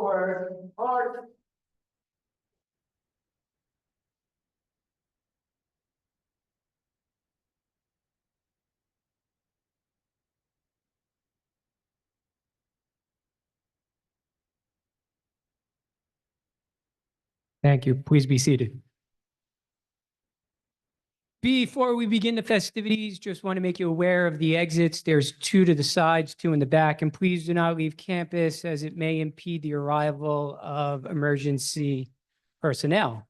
forward, march. Thank you. Please be seated. Before we begin the festivities, just want to make you aware of the exits. There's 2 to the sides, 2 in the back, and please do not leave campus as it may impede the arrival of emergency personnel.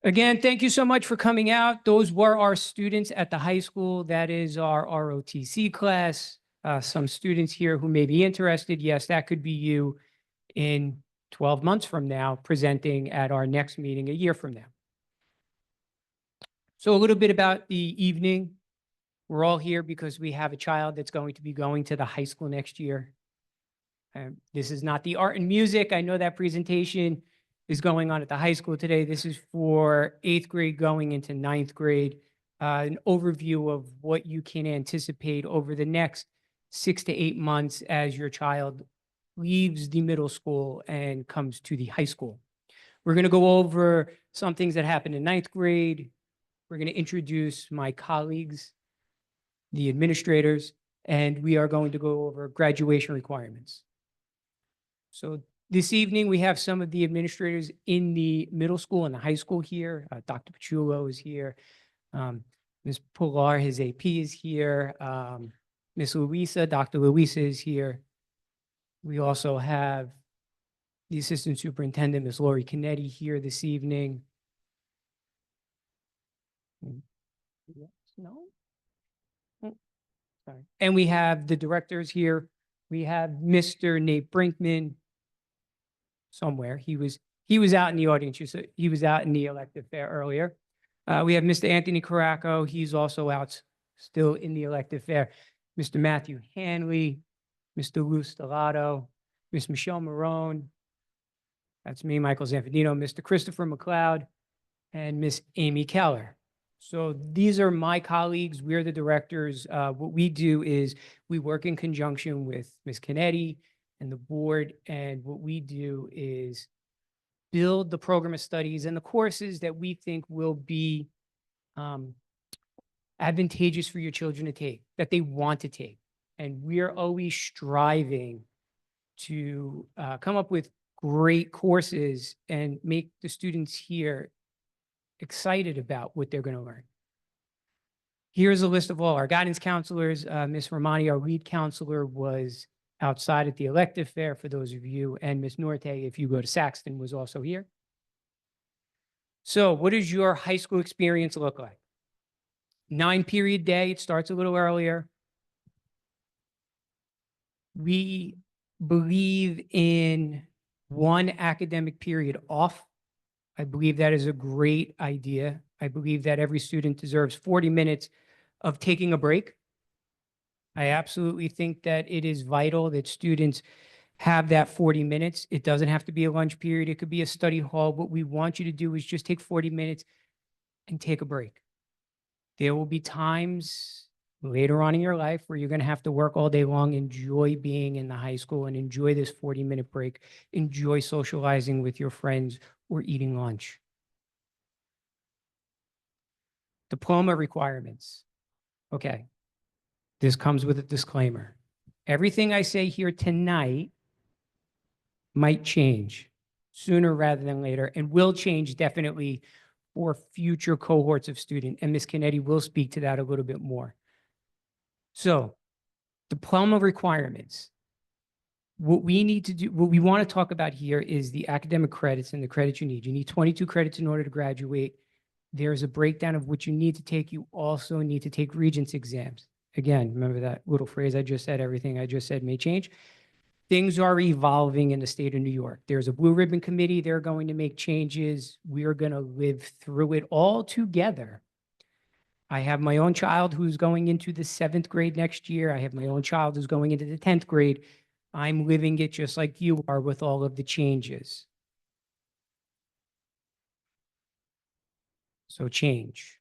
Again, thank you so much for coming out. Those were our students at the high school. That is our ROTC class. Some students here who may be interested. Yes, that could be you in 12 months from now, presenting at our next meeting a year from now. So a little bit about the evening. We're all here because we have a child that's going to be going to the high school next year. This is not the art and music. I know that presentation is going on at the high school today. This is for 8th grade going into 9th grade, an overview of what you can anticipate over the next 6 to 8 months as your child leaves the middle school and comes to the high school. We're going to go over some things that happened in 9th grade. We're going to introduce my colleagues, the administrators, and we are going to go over graduation requirements. So this evening, we have some of the administrators in the middle school and the high school here. Dr. Patchogue is here. Ms. Pilar, his AP, is here. Ms. Louisa, Dr. Louisa is here. We also have the Assistant Superintendent, Ms. Lori Canetti, here this evening. No? Sorry. And we have the directors here. We have Mr. Nate Brinkman somewhere. He was out in the audience. He was out in the elective fair earlier. We have Mr. Anthony Caraco. He's also out still in the elective fair. Mr. Matthew Hanley, Mr. Lou Stellato, Ms. Michelle Marone. That's me, Michael Zanfadino, Mr. Christopher McLeod, and Miss Amy Keller. So these are my colleagues. We're the directors. What we do is we work in conjunction with Ms. Canetti and the board. And what we do is build the program of studies and the courses that we think will be advantageous for your children to take, that they want to take. And we're always striving to come up with great courses and make the students here excited about what they're going to learn. Here's a list of all our guidance counselors. Ms. Romani, our lead counselor, was outside at the elective fair for those of you, and Ms. Norte, if you go to Saxton, was also here. So what does your high school experience look like? 9-period day. It starts a little earlier. We believe in 1 academic period off. I believe that is a great idea. I believe that every student deserves 40 minutes of taking a break. I absolutely think that it is vital that students have that 40 minutes. It doesn't have to be a lunch period. It could be a study hall. What we want you to do is just take 40 minutes and take a break. There will be times later on in your life where you're going to have to work all day long. Enjoy being in the high school and enjoy this 40-minute break. Enjoy socializing with your friends or eating lunch. Diploma requirements. Okay. This comes with a disclaimer. Everything I say here tonight might change sooner rather than later, and will change definitely for future cohorts of students. And Ms. Canetti will speak to that a little bit more. So, diploma requirements. What we need to do, what we want to talk about here is the academic credits and the credits you need. You need 22 credits in order to graduate. There's a breakdown of what you need to take. You also need to take Regents exams. Again, remember that little phrase I just said, everything I just said may change. Things are evolving in the state of New York. There's a blue ribbon committee. They're going to make changes. We are going to live through it all together. I have my own child who's going into the 7th grade next year. I have my own child who's going into the 10th grade. I'm living it just like you are with all of the changes. So change.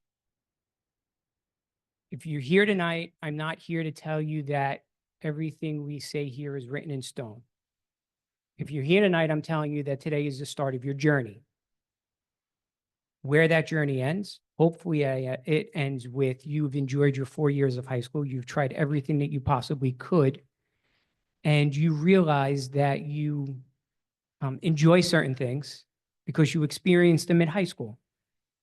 If you're here tonight, I'm not here to tell you that everything we say here is written in stone. If you're here tonight, I'm telling you that today is the start of your journey. Where that journey ends, hopefully it ends with you've enjoyed your 4 years of high school. You've tried everything that you possibly could, and you realize that you enjoy certain things because you experienced them in high school.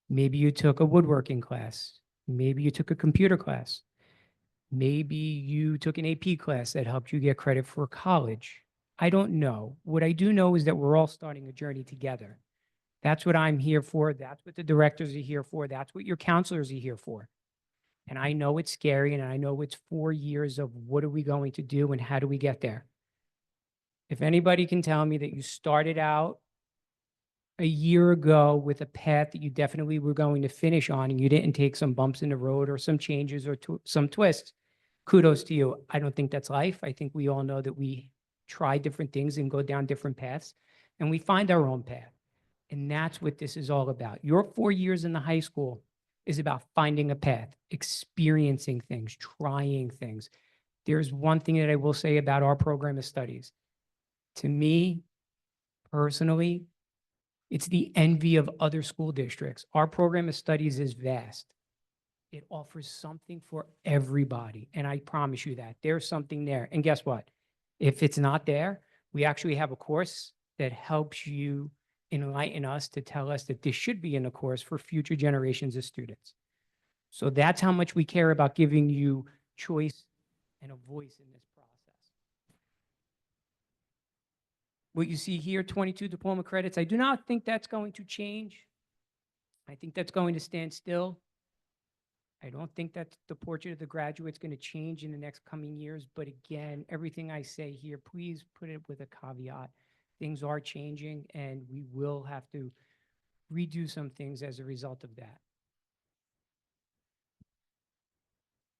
Maybe you took a woodworking class. Maybe you took a computer class. Maybe you took an AP class that helped you get credit for college. I don't know. What I do know is that we're all starting a journey together. That's what I'm here for. That's what the directors are here for. That's what your counselors are here for. And I know it's scary, and I know it's 4 years of what are we going to do and how do we get there. If anybody can tell me that you started out a year ago with a path that you definitely were going to finish on and you didn't take some bumps in the road or some changes or some twists, kudos to you. I don't think that's life. I think we all know that we try different things and go down different paths, and we find our own path. And that's what this is all about. Your 4 years in the high school is about finding a path, experiencing things, trying things. There's one thing that I will say about our program of studies. To me, personally, it's the envy of other school districts. Our program of studies is vast. It offers something for everybody. And I promise you that there's something there. And guess what? If it's not there, we actually have a course that helps you enlighten us to tell us that this should be in a course for future generations of students. So that's how much we care about giving you choice and a voice in this process. What you see here, 22 diploma credits, I do not think that's going to change. I think that's going to stand still. I don't think that the portrait of the graduate is going to change in the next coming years. But again, everything I say here, please put it with a caveat. Things are changing, and we will have to redo some things as a result of that.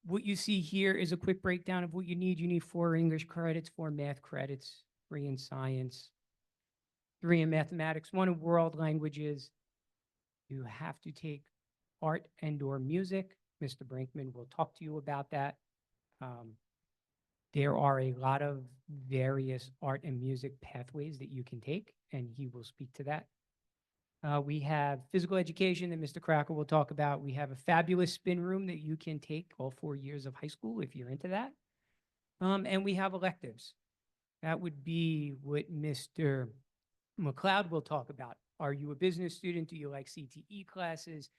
What you see here is a quick breakdown of what you need. You need 4 English credits, 4 math credits, 3 in science, 3 in mathematics, 1 in world languages. You have to take art and/or music. Mr. Brinkman will talk to you about that. There are a lot of various art and music pathways that you can take, and he will speak to that. We have physical education that Mr. Cracker will talk about. We have a fabulous spin room that you can take all 4 years of high school if you're into that. And we have electives. That would be what Mr. McLeod will talk about. Are you a business student? Do you like CTE classes?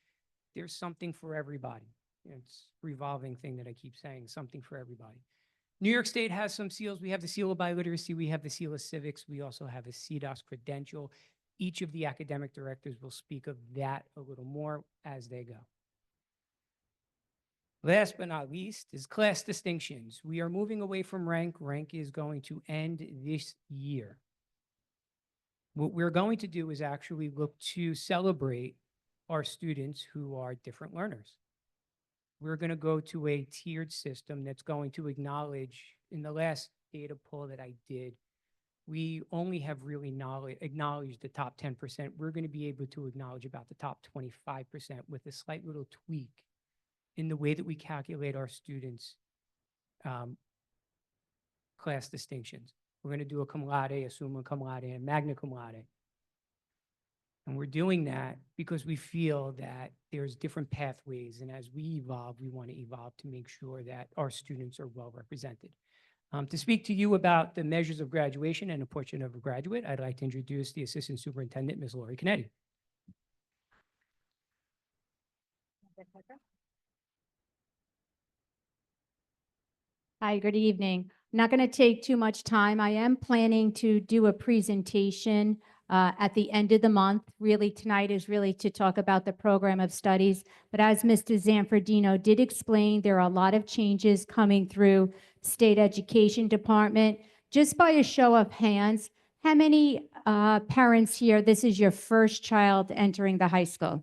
There's something for everybody. It's a revolving thing that I keep saying, something for everybody. New York State has some seals. We have the seal of biliteracy. We have the seal of civics. We also have a CDOS credential. Each of the academic directors will speak of that a little more as they go. Last but not least is class distinctions. We are moving away from rank. Rank is going to end this year. What we're going to do is actually look to celebrate our students who are different learners. We're going to go to a tiered system that's going to acknowledge, in the last data poll that I did, we only have really acknowledged the top 10%. We're going to be able to acknowledge about the top 25% with a slight little tweak in the way that we calculate our students' class distinctions. We're going to do a cum laude, a summa cum laude, and magna cum laude. And we're doing that because we feel that there's different pathways. And as we evolve, we want to evolve to make sure that our students are well represented. To speak to you about the measures of graduation and a portrait of a graduate, I'd like to introduce the Assistant Superintendent, Ms. Lori Canetti. Hi, good evening. I'm not going to take too much time. I am planning to do a presentation at the end of the month. Really, tonight is really to talk about the program of studies. But as Mr. Zanfordino did explain, there are a lot of changes coming through State Education Department. Just by a show of hands, how many parents here, this is your first child entering the high school?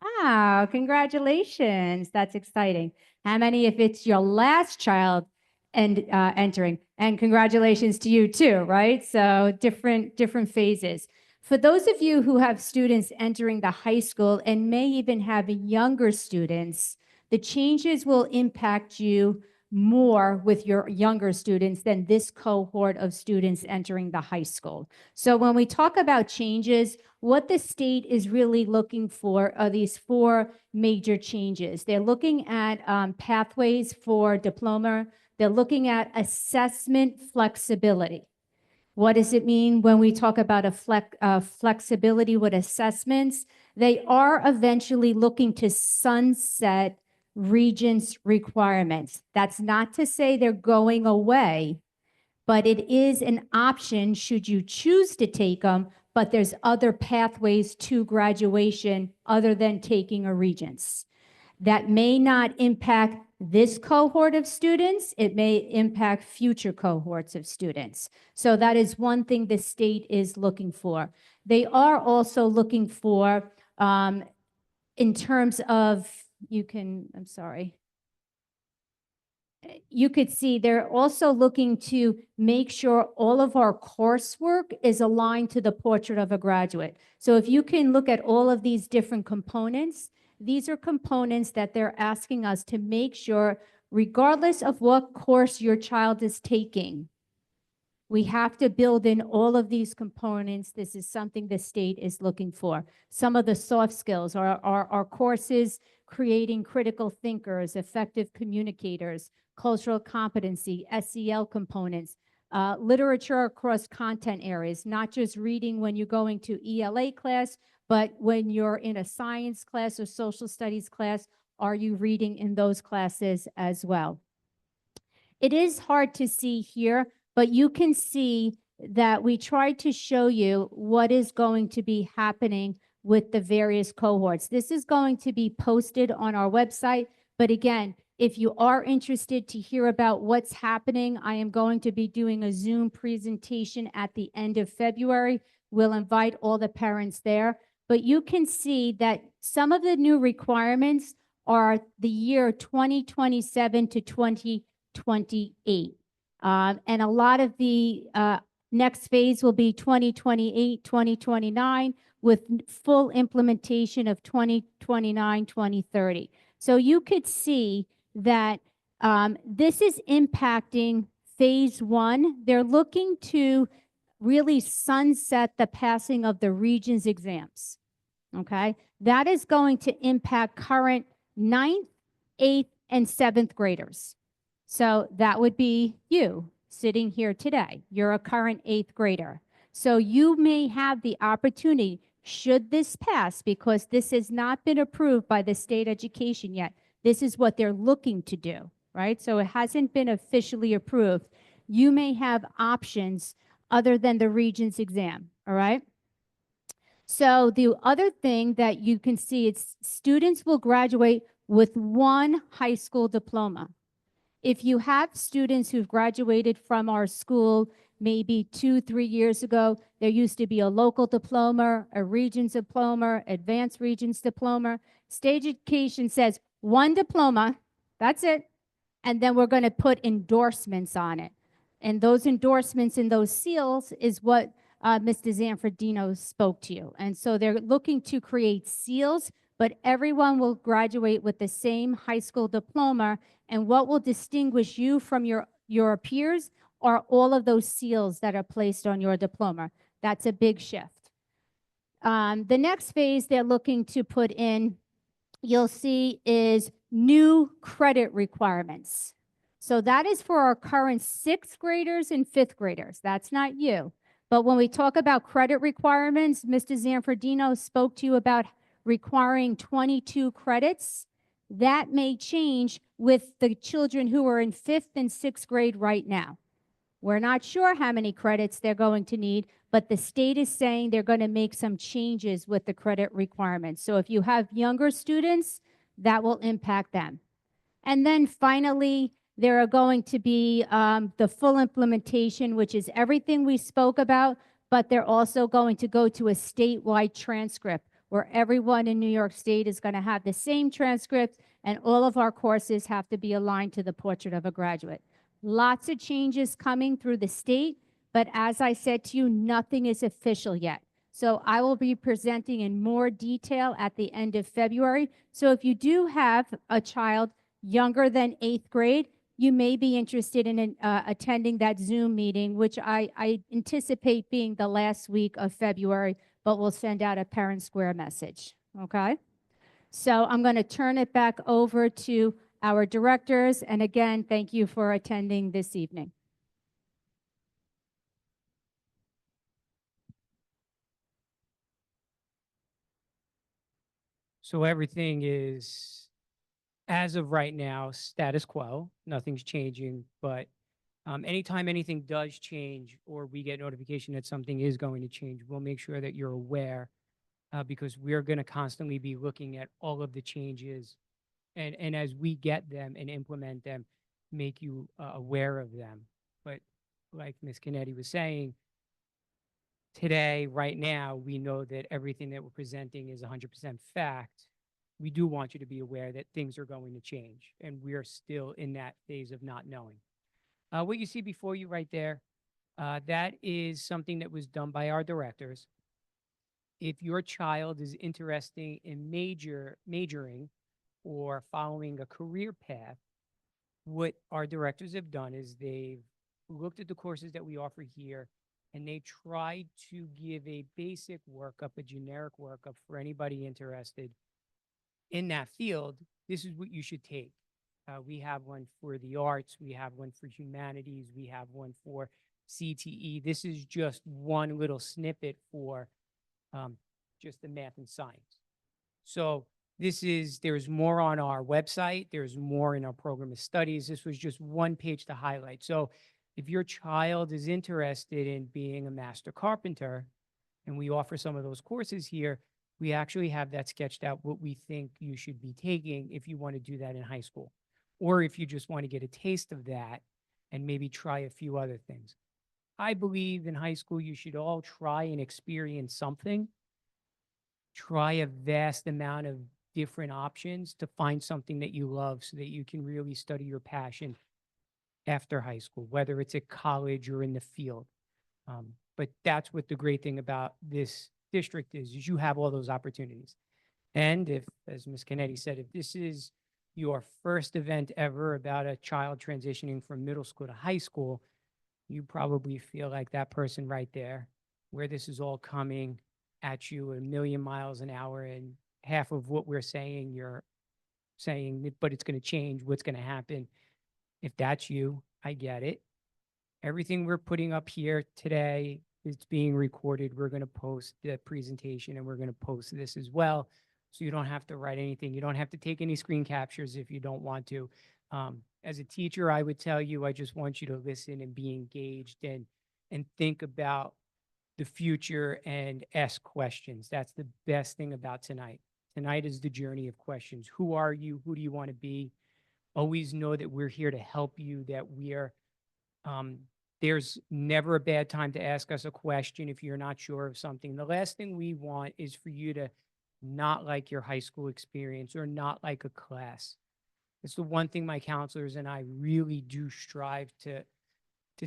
Wow, congratulations. That's exciting. How many if it's your last child and entering? And congratulations to you too, right? So different phases. For those of you who have students entering the high school and may even have younger students, the changes will impact you more with your younger students than this cohort of students entering the high school. So when we talk about changes, what the state is really looking for are these four major changes. They're looking at pathways for diploma. They're looking at assessment flexibility. What does it mean when we talk about a flexibility with assessments? They are eventually looking to sunset Regents requirements. That's not to say they're going away, but it is an option should you choose to take them, but there's other pathways to graduation other than taking a Regents. That may not impact this cohort of students. It may impact future cohorts of students. So that is one thing the state is looking for. They are also looking for, in terms of, I'm sorry. You could see they're also looking to make sure all of our coursework is aligned to the portrait of a graduate. So if you can look at all of these different components, these are components that they're asking us to make sure, regardless of what course your child is taking, we have to build in all of these components. This is something the state is looking for. Some of the soft skills are our courses, creating critical thinkers, effective communicators, cultural competency, SEL components, literature across content areas, not just reading when you're going to ELA class, but when you're in a science class or social studies class, are you reading in those classes as well? It is hard to see here, but you can see that we tried to show you what is going to be happening with the various cohorts. This is going to be posted on our website, but again, if you are interested to hear about what's happening, I am going to be doing a Zoom presentation at the end of February. We'll invite all the parents there, but you can see that some of the new requirements are the year 2027 to 2028. And a lot of the next phase will be 2028, 2029, with full implementation of 2029, 2030. So you could see that this is impacting phase one. They're looking to really sunset the passing of the Regents exams, okay? That is going to impact current 9th, 8th, and 7th graders. So that would be you sitting here today. You're a current 8th grader. So you may have the opportunity, should this pass, because this has not been approved by the state education yet. This is what they're looking to do, right? So it hasn't been officially approved. You may have options other than the Regents exam, all right? So the other thing that you can see is students will graduate with one high school diploma. If you have students who've graduated from our school maybe 2-3 years ago, there used to be a local diploma, a Regents diploma, advanced Regents diploma. State education says one diploma, that's it, and then we're going to put endorsements on it. And those endorsements and those seals is what Mr. Zanfordino spoke to you. And so they're looking to create seals, but everyone will graduate with the same high school diploma. And what will distinguish you from your peers are all of those seals that are placed on your diploma. That's a big shift. The next phase they're looking to put in, you'll see, is new credit requirements. So that is for our current 6th graders and 5th graders. That's not you. But when we talk about credit requirements, Mr. Zanfordino spoke to you about requiring 22 credits. That may change with the children who are in 5th and 6th grade right now. We're not sure how many credits they're going to need, but the state is saying they're going to make some changes with the credit requirements. So if you have younger students, that will impact them. And then finally, there are going to be the full implementation, which is everything we spoke about, but they're also going to go to a statewide transcript where everyone in New York State is going to have the same transcript, and all of our courses have to be aligned to the portrait of a graduate. Lots of changes coming through the state, but as I said to you, nothing is official yet. So I will be presenting in more detail at the end of February. So if you do have a child younger than 8th grade, you may be interested in attending that Zoom meeting, which I anticipate being the last week of February, but we'll send out a Parent Square message, okay? So I'm going to turn it back over to our directors. And again, thank you for attending this evening. So everything is, as of right now, status quo. Nothing's changing, but anytime anything does change or we get notification that something is going to change, we'll make sure that you're aware because we're going to constantly be looking at all of the changes and as we get them and implement them, make you aware of them. But like Ms. Kennedy was saying, today, right now, we know that everything that we're presenting is 100% fact. We do want you to be aware that things are going to change, and we are still in that phase of not knowing. What you see before you right there, that is something that was done by our directors. If your child is interested in majoring or following a career path, what our directors have done is they've looked at the courses that we offer here and they tried to give a basic workup, a generic workup for anybody interested in that field. This is what you should take. We have one for the arts, we have one for humanities, we have one for CTE. This is just one little snippet for just the math and science. So there's more on our website. There's more in our program of studies. This was just one page to highlight. So if your child is interested in being a master carpenter, and we offer some of those courses here, we actually have that sketched out what we think you should be taking if you want to do that in high school, or if you just want to get a taste of that and maybe try a few other things. I believe in high school, you should all try and experience something. Try a vast amount of different options to find something that you love so that you can really study your passion after high school, whether it's at college or in the field. But that's what the great thing about this district is you have all those opportunities. And if, as Ms. Kennedy said, if this is your first event ever about a child transitioning from middle school to high school, you probably feel like that person right there, where this is all coming at you a million miles an hour, and half of what we're saying, you're saying, but it's going to change. What's going to happen? If that's you, I get it. Everything we're putting up here today is being recorded. We're going to post the presentation and we're going to post this as well. So you don't have to write anything. You don't have to take any screen captures if you don't want to. As a teacher, I would tell you, I just want you to listen and be engaged and think about the future and ask questions. That's the best thing about tonight. Tonight is the journey of questions. Who are you? Who do you want to be? Always know that we're here to help you, that there's never a bad time to ask us a question if you're not sure of something. The last thing we want is for you to not like your high school experience or not like a class. It's the one thing my counselors and I really do strive to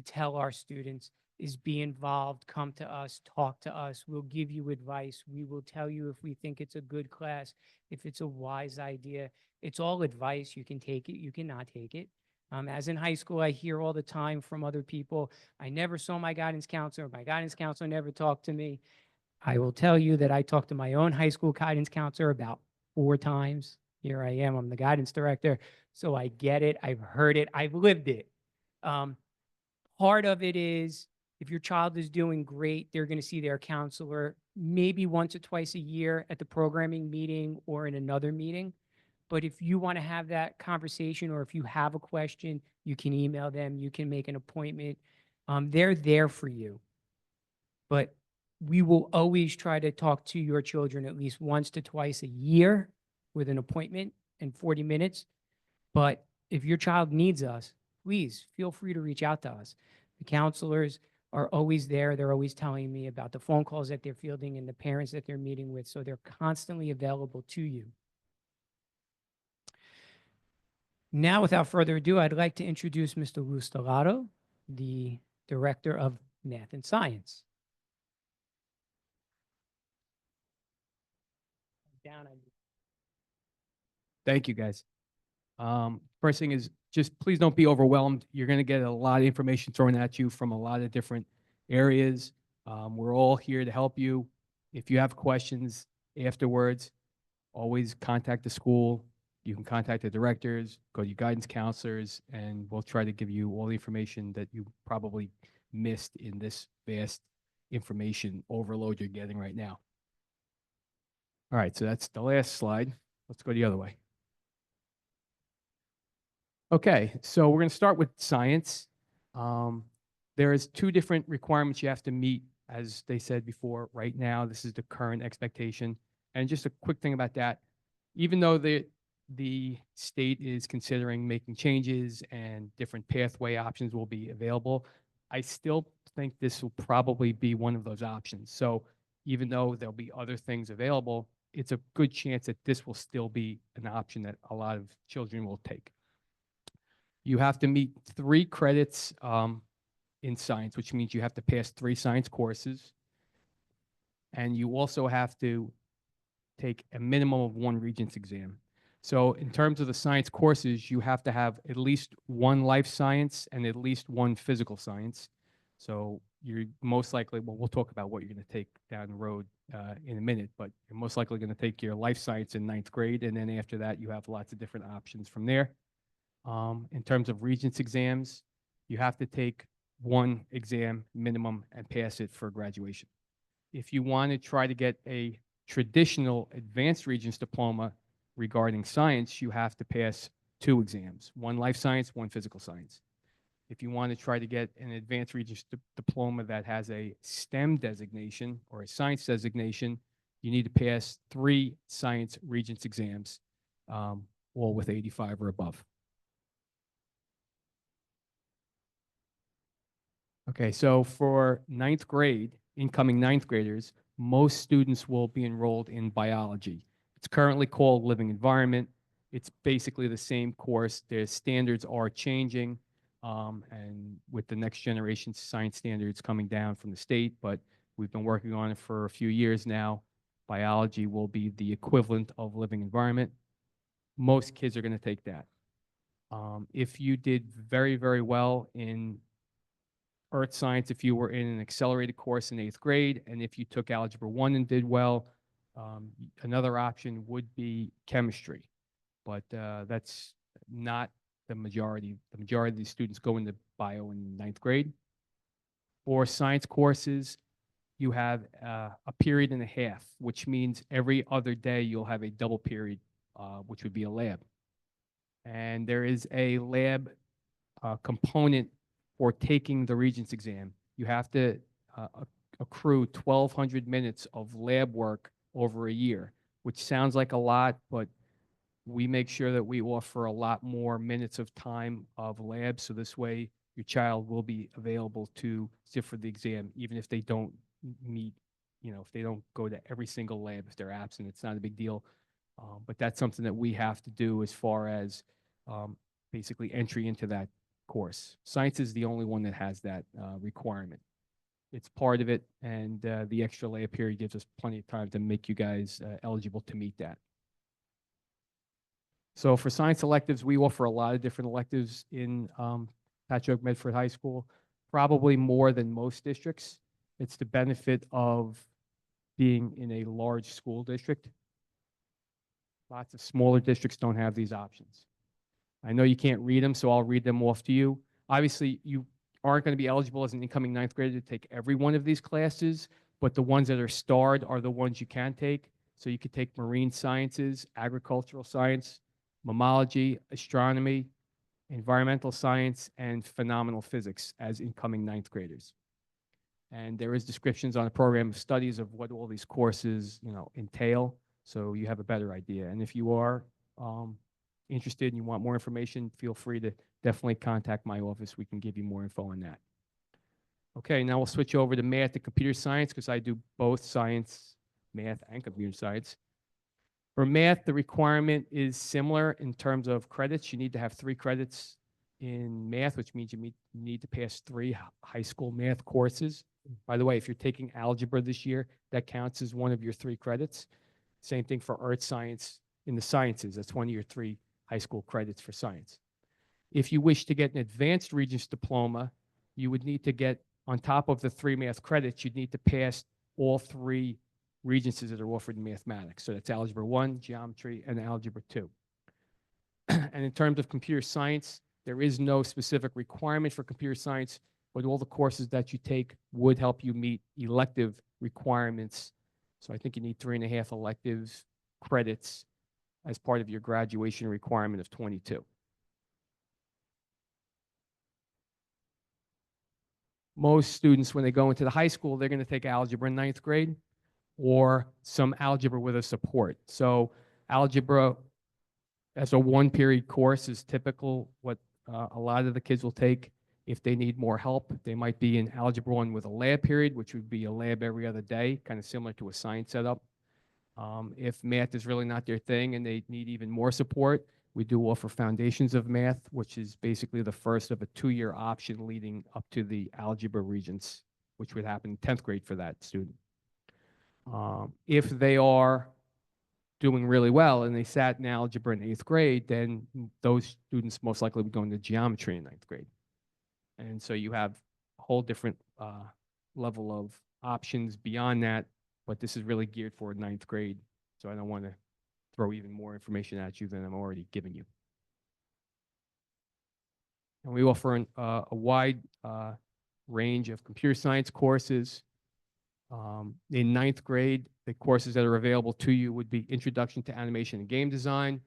tell our students is be involved, come to us, talk to us. We'll give you advice. We will tell you if we think it's a good class, if it's a wise idea. It's all advice. You can take it, you cannot take it. As in high school, I hear all the time from other people, I never saw my guidance counselor. My guidance counselor never talked to me. I will tell you that I talked to my own high school guidance counselor about 4 times. Here I am, I'm the guidance director. So I get it, I've heard it, I've lived it. Part of it is if your child is doing great, they're going to see their counselor maybe once or twice a year at the programming meeting or in another meeting. But if you want to have that conversation or if you have a question, you can email them, you can make an appointment. They're there for you. But we will always try to talk to your children at least once to twice a year with an appointment in 40 minutes. But if your child needs us, please feel free to reach out to us. The counselors are always there. They're always telling me about the phone calls that they're fielding and the parents that they're meeting with. So they're constantly available to you. Now, without further ado, I'd like to introduce Mr. Lou Stellato, the Director of Math and Science. Thank you, guys. First thing is just please don't be overwhelmed. You're going to get a lot of information thrown at you from a lot of different areas. We're all here to help you. If you have questions afterwards, always contact the school. You can contact the directors, go to your guidance counselors, and we'll try to give you all the information that you probably missed in this vast information overload you're getting right now. All right, so that's the last slide. Let's go the other way. Okay, so we're going to start with science. There is 2 different requirements you have to meet, as they said before. Right now, this is the current expectation. And just a quick thing about that, even though the state is considering making changes and different pathway options will be available, I still think this will probably be one of those options. So even though there'll be other things available, it's a good chance that this will still be an option that a lot of children will take. You have to meet 3 credits in science, which means you have to pass 3 science courses. And you also have to take a minimum of 1 Regents exam. So in terms of the science courses, you have to have at least 1 life science and at least 1 physical science. So you're most likely, well, we'll talk about what you're going to take down the road in a minute, but you're most likely going to take your life science in 9th grade. And then after that, you have lots of different options from there. In terms of Regents exams, you have to take 1 exam minimum and pass it for graduation. If you want to try to get a traditional advanced Regents diploma regarding science, you have to pass 2 exams, 1 life science, 1 physical science. If you want to try to get an advanced Regents diploma that has a STEM designation or a science designation, you need to pass 3 science Regents exams, all with 85 or above. Okay, so for 9th grade, incoming 9th graders, most students will be enrolled in biology. It's currently called living environment. It's basically the same course. Their standards are changing, and with the next generation science standards coming down from the state, but we've been working on it for a few years now. Biology will be the equivalent of living environment. Most kids are going to take that. If you did very, very well in earth science, if you were in an accelerated course in 8th grade, and if you took Algebra 1 and did well, another option would be chemistry. But that's not the majority. The majority of these students go into bio in 9th grade. For science courses, you have a period and a half, which means every other day you'll have a double period, which would be a lab. And there is a lab component for taking the Regents exam. You have to accrue 1,200 minutes of lab work over a year, which sounds like a lot, but we make sure that we offer a lot more minutes of time of lab, so this way your child will be available to sit for the exam, even if they don't meet, if they don't go to every single lab, if they're absent, it's not a big deal. But that's something that we have to do as far as basically entry into that course. Science is the only one that has that requirement. It's part of it, and the extra lab period gives us plenty of time to make you guys eligible to meet that. So for science electives, we offer a lot of different electives in Patchogue-Medford High School, probably more than most districts. It's the benefit of being in a large school district. Lots of smaller districts don't have these options. I know you can't read them, so I'll read them off to you. Obviously, you aren't going to be eligible as an incoming 9th grader to take every one of these classes, but the ones that are starred are the ones you can take. So you could take marine sciences, agricultural science, mammalogy, astronomy, environmental science, and phenomenal physics as incoming 9th graders. And there is descriptions on a program of studies of what all these courses, entail, so you have a better idea. And if you are interested and you want more information, feel free to definitely contact my office. We can give you more info on that. Okay, now we'll switch over to math and computer science because I do both science, math, and computer science. For math, the requirement is similar in terms of credits. You need to have 3 credits in math, which means you need to pass 3 high school math courses. By the way, if you're taking algebra this year, that counts as one of your 3 credits. Same thing for earth science in the sciences. That's one of your 3 high school credits for science. If you wish to get an advanced Regents diploma, you would need to get, on top of the 3 math credits, you'd need to pass all 3 Regencies that are offered in mathematics. So that's Algebra 1, Geometry, and Algebra 2. And in terms of computer science, there is no specific requirement for computer science, but all the courses that you take would help you meet elective requirements. So I think you need 3.5 electives credits as part of your graduation requirement of 22. Most students, when they go into the high school, they're going to take algebra in 9th grade or some algebra with a support. So algebra as a 1-period course is typical what a lot of the kids will take. If they need more help, they might be in Algebra 1 with a lab period, which would be a lab every other day, kind of similar to a science setup. If math is really not their thing and they need even more support, we do offer Foundations of Math, which is basically the first of a 2-year option leading up to the Algebra Regents, which would happen in 10th grade for that student. If they are doing really well and they sat in algebra in 8th grade, then those students most likely would go into geometry in 9th grade. And so you have a whole different level of options beyond that, but this is really geared for 9th grade. So I don't want to throw even more information at you than I'm already giving you. And we offer a wide range of computer science courses. In 9th grade, the courses that are available to you would be Introduction to Animation and Game Design.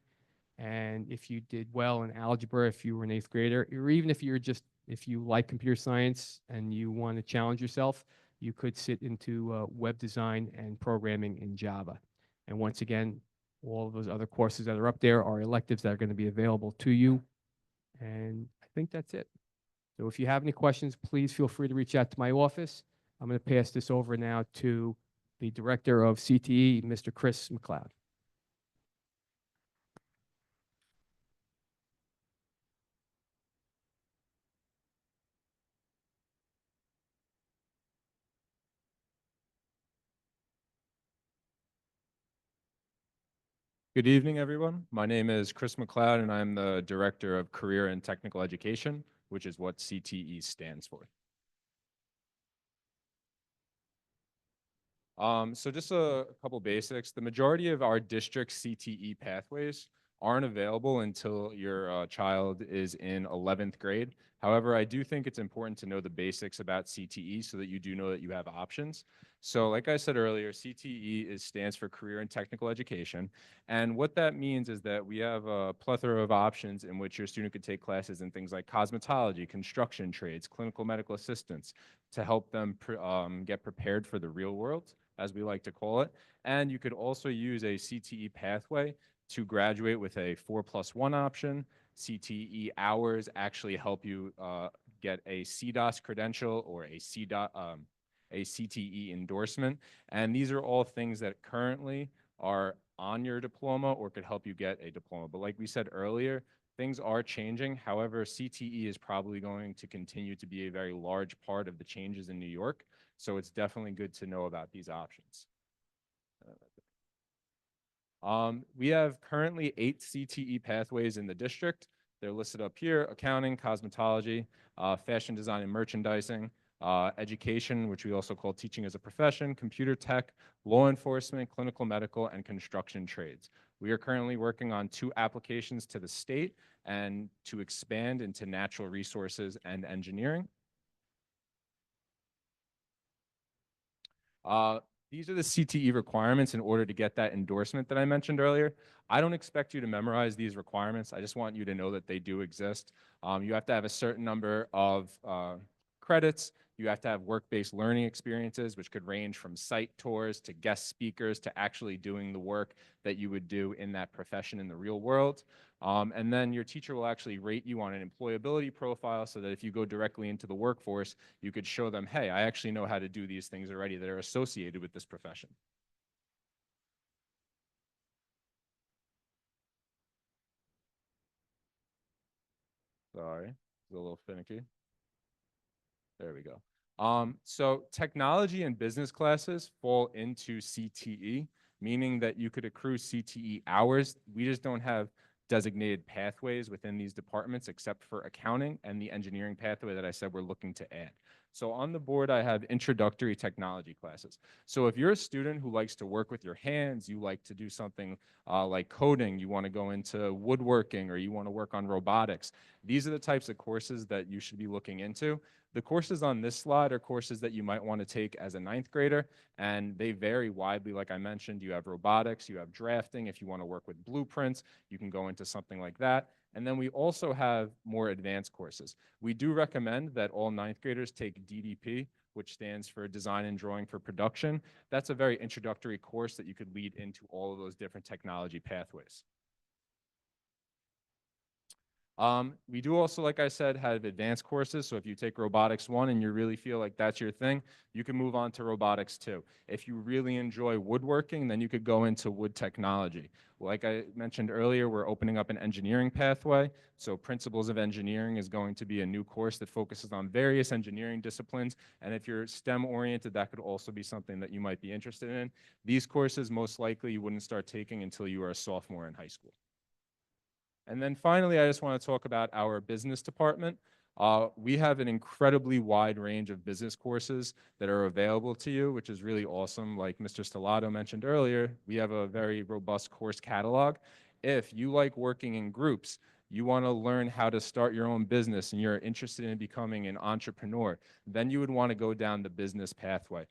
And if you did well in algebra, if you were an 8th grader, or even if you like computer science and you want to challenge yourself, you could sit into web design and programming in Java. And once again, all of those other courses that are up there are electives that are going to be available to you. And I think that's it. So if you have any questions, please feel free to reach out to my office. I'm going to pass this over now to the Director of CTE, Mr. Chris McLeod. Good evening, everyone. My name is Chris McLeod, and I'm the Director of Career and Technical Education, which is what CTE stands for. So just a couple basics. The majority of our district CTE pathways aren't available until your child is in 11th grade. However, I do think it's important to know the basics about CTE so that you do know that you have options. So like I said earlier, CTE stands for Career and Technical Education. And what that means is that we have a plethora of options in which your student could take classes in things like cosmetology, construction trades, clinical medical assistance to help them get prepared for the real world, as we like to call it. And you could also use a CTE pathway to graduate with a 4+1 option. CTE hours actually help you get a CDOS credential or a CTE endorsement. And these are all things that currently are on your diploma or could help you get a diploma. But like we said earlier, things are changing. However, CTE is probably going to continue to be a very large part of the changes in New York. So it's definitely good to know about these options. We have currently 8 CTE pathways in the district. They're listed up here: accounting, cosmetology, fashion design and merchandising, education, which we also call teaching as a profession, computer tech, law enforcement, clinical medical, and construction trades. We are currently working on 2 applications to the state and to expand into natural resources and engineering. These are the CTE requirements in order to get that endorsement that I mentioned earlier. I don't expect you to memorize these requirements. I just want you to know that they do exist. You have to have a certain number of credits. You have to have work-based learning experiences, which could range from site tours to guest speakers to actually doing the work that you would do in that profession in the real world. And then your teacher will actually rate you on an employability profile so that if you go directly into the workforce, you could show them, hey, I actually know how to do these things already that are associated with this profession. Sorry, it's a little finicky. There we go. So technology and business classes fall into CTE, meaning that you could accrue CTE hours. We just don't have designated pathways within these departments except for accounting and the engineering pathway that I said we're looking to add. So on the board, I have introductory technology classes. So if you're a student who likes to work with your hands, you like to do something like coding, you want to go into woodworking, or you want to work on robotics, these are the types of courses that you should be looking into. The courses on this slide are courses that you might want to take as a ninth grader, and they vary widely. Like I mentioned, you have robotics, you have drafting. If you want to work with blueprints, you can go into something like that. And then we also have more advanced courses. We do recommend that all ninth graders take DDP, which stands for Design and Drawing for Production. That's a very introductory course that you could lead into all of those different technology pathways. We do also, like I said, have advanced courses. So if you take robotics 1 and you really feel like that's your thing, you can move on to robotics 2. If you really enjoy woodworking, then you could go into wood technology. Like I mentioned earlier, we're opening up an engineering pathway. So Principles of Engineering is going to be a new course that focuses on various engineering disciplines. And if you're STEM oriented, that could also be something that you might be interested in. These courses, most likely, you wouldn't start taking until you are a sophomore in high school. And then finally, I just want to talk about our business department. We have an incredibly wide range of business courses that are available to you, which is really awesome. Like Mr. Stellato mentioned earlier, we have a very robust course catalog. If you like working in groups, you want to learn how to start your own business, and you're interested in becoming an entrepreneur, then you would want to go down the business pathway.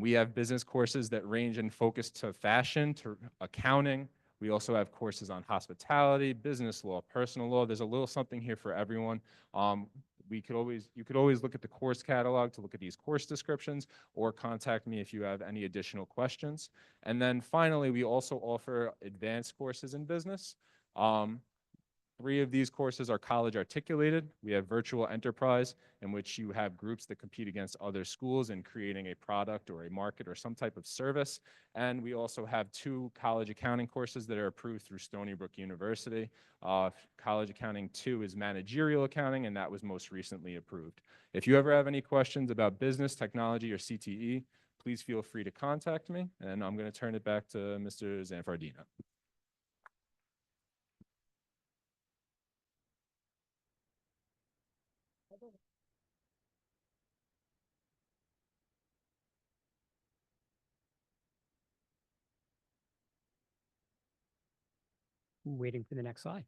We have business courses that range in focus to fashion, to accounting. We also have courses on hospitality, business law, personal law. There's a little something here for everyone. You could always look at the course catalog to look at these course descriptions, or contact me if you have any additional questions. And then finally, we also offer advanced courses in business. 3 of these courses are college articulated. We have virtual enterprise, in which you have groups that compete against other schools in creating a product or a market or some type of service. And we also have 2 college accounting courses that are approved through Stony Brook University. College Accounting 2 is managerial accounting, and that was most recently approved. If you ever have any questions about business, technology, or CTE, please feel free to contact me, and I'm going to turn it back to Mr. Zanfardino. Waiting for the next slide.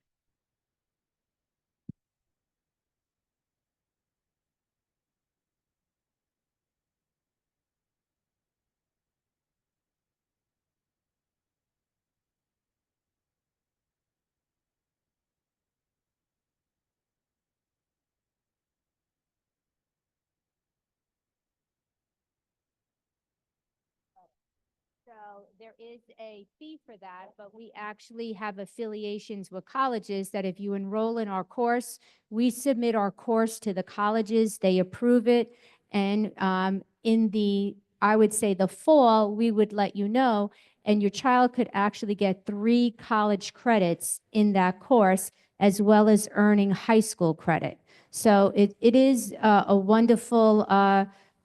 So there is a fee for that, but we actually have affiliations with colleges that if you enroll in our course, we submit our course to the colleges, they approve it. And in the, I would say the fall, we would let you know, and your child could actually get 3 college credits in that course, as well as earning high school credit. So it is a wonderful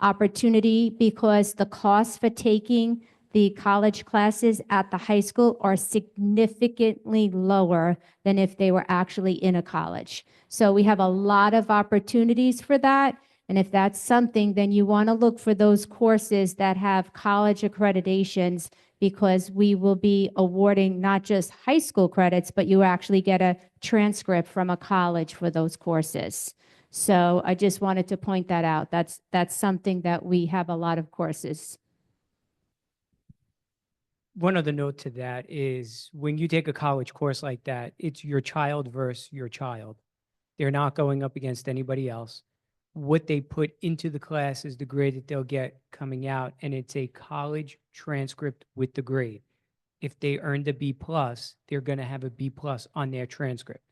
opportunity, because the cost for taking the college classes at the high school are significantly lower than if they were actually in a college. So we have a lot of opportunities for that. And if that's something, then you want to look for those courses that have college accreditations, because we will be awarding not just high school credits, but you actually get a transcript from a college for those courses. So I just wanted to point that out. That's something that we have a lot of courses. One other note to that is, when you take a college course like that, it's your child versus your child. They're not going up against anybody else. What they put into the class is the grade that they'll get coming out, and it's a college transcript with the grade. If they earned a B+, they're going to have a B+ on their transcript.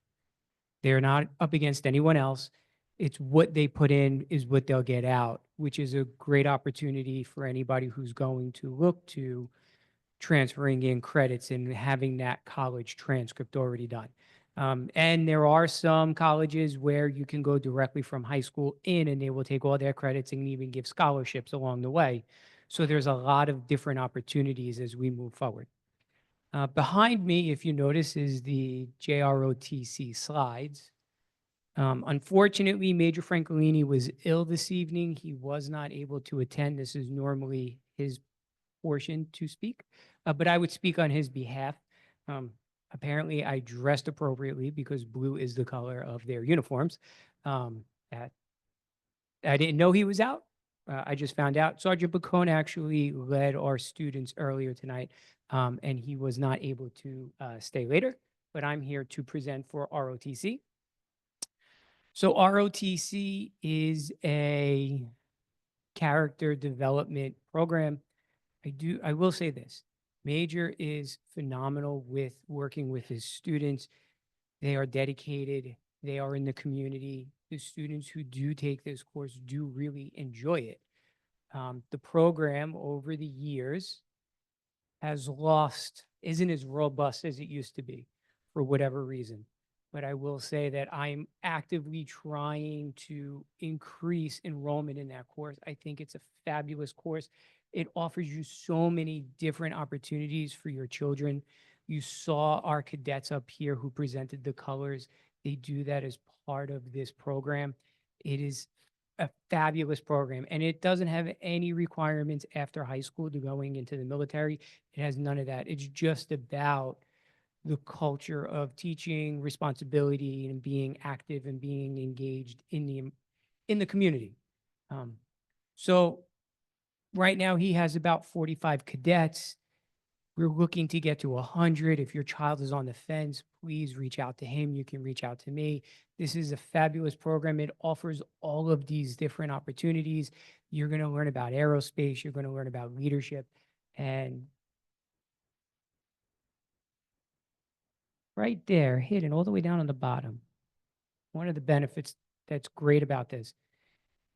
They're not up against anyone else. It's what they put in is what they'll get out, which is a great opportunity for anybody who's going to look to transferring in credits and having that college transcript already done. And there are some colleges where you can go directly from high school in, and they will take all their credits and even give scholarships along the way. So there's a lot of different opportunities as we move forward. Behind me, if you notice, is the JROTC slides. Unfortunately, Major Francolini was ill this evening. He was not able to attend. This is normally his portion to speak, but I would speak on his behalf. Apparently, I dressed appropriately because blue is the color of their uniforms. That I didn't know he was out. I just found out. Sergeant Bacone actually led our students earlier tonight, and he was not able to stay later, but I'm here to present for ROTC. So ROTC is a character development program. I will say this, Major is phenomenal with working with his students. They are dedicated. They are in the community. The students who do take this course do really enjoy it. The program over the years isn't as robust as it used to be for whatever reason. But I will say that I'm actively trying to increase enrollment in that course. I think it's a fabulous course. It offers you so many different opportunities for your children. You saw our cadets up here who presented the colors. They do that as part of this program. It is a fabulous program, and it doesn't have any requirements after high school to going into the military. It has none of that. It's just about the culture of teaching, responsibility, and being active and being engaged in the community. So right now he has about 45 cadets. We're looking to get to 100. If your child is on the fence, please reach out to him. You can reach out to me. This is a fabulous program. It offers all of these different opportunities. You're going to learn about aerospace. You're going to learn about leadership. And right there, hidden all the way down on the bottom, one of the benefits that's great about this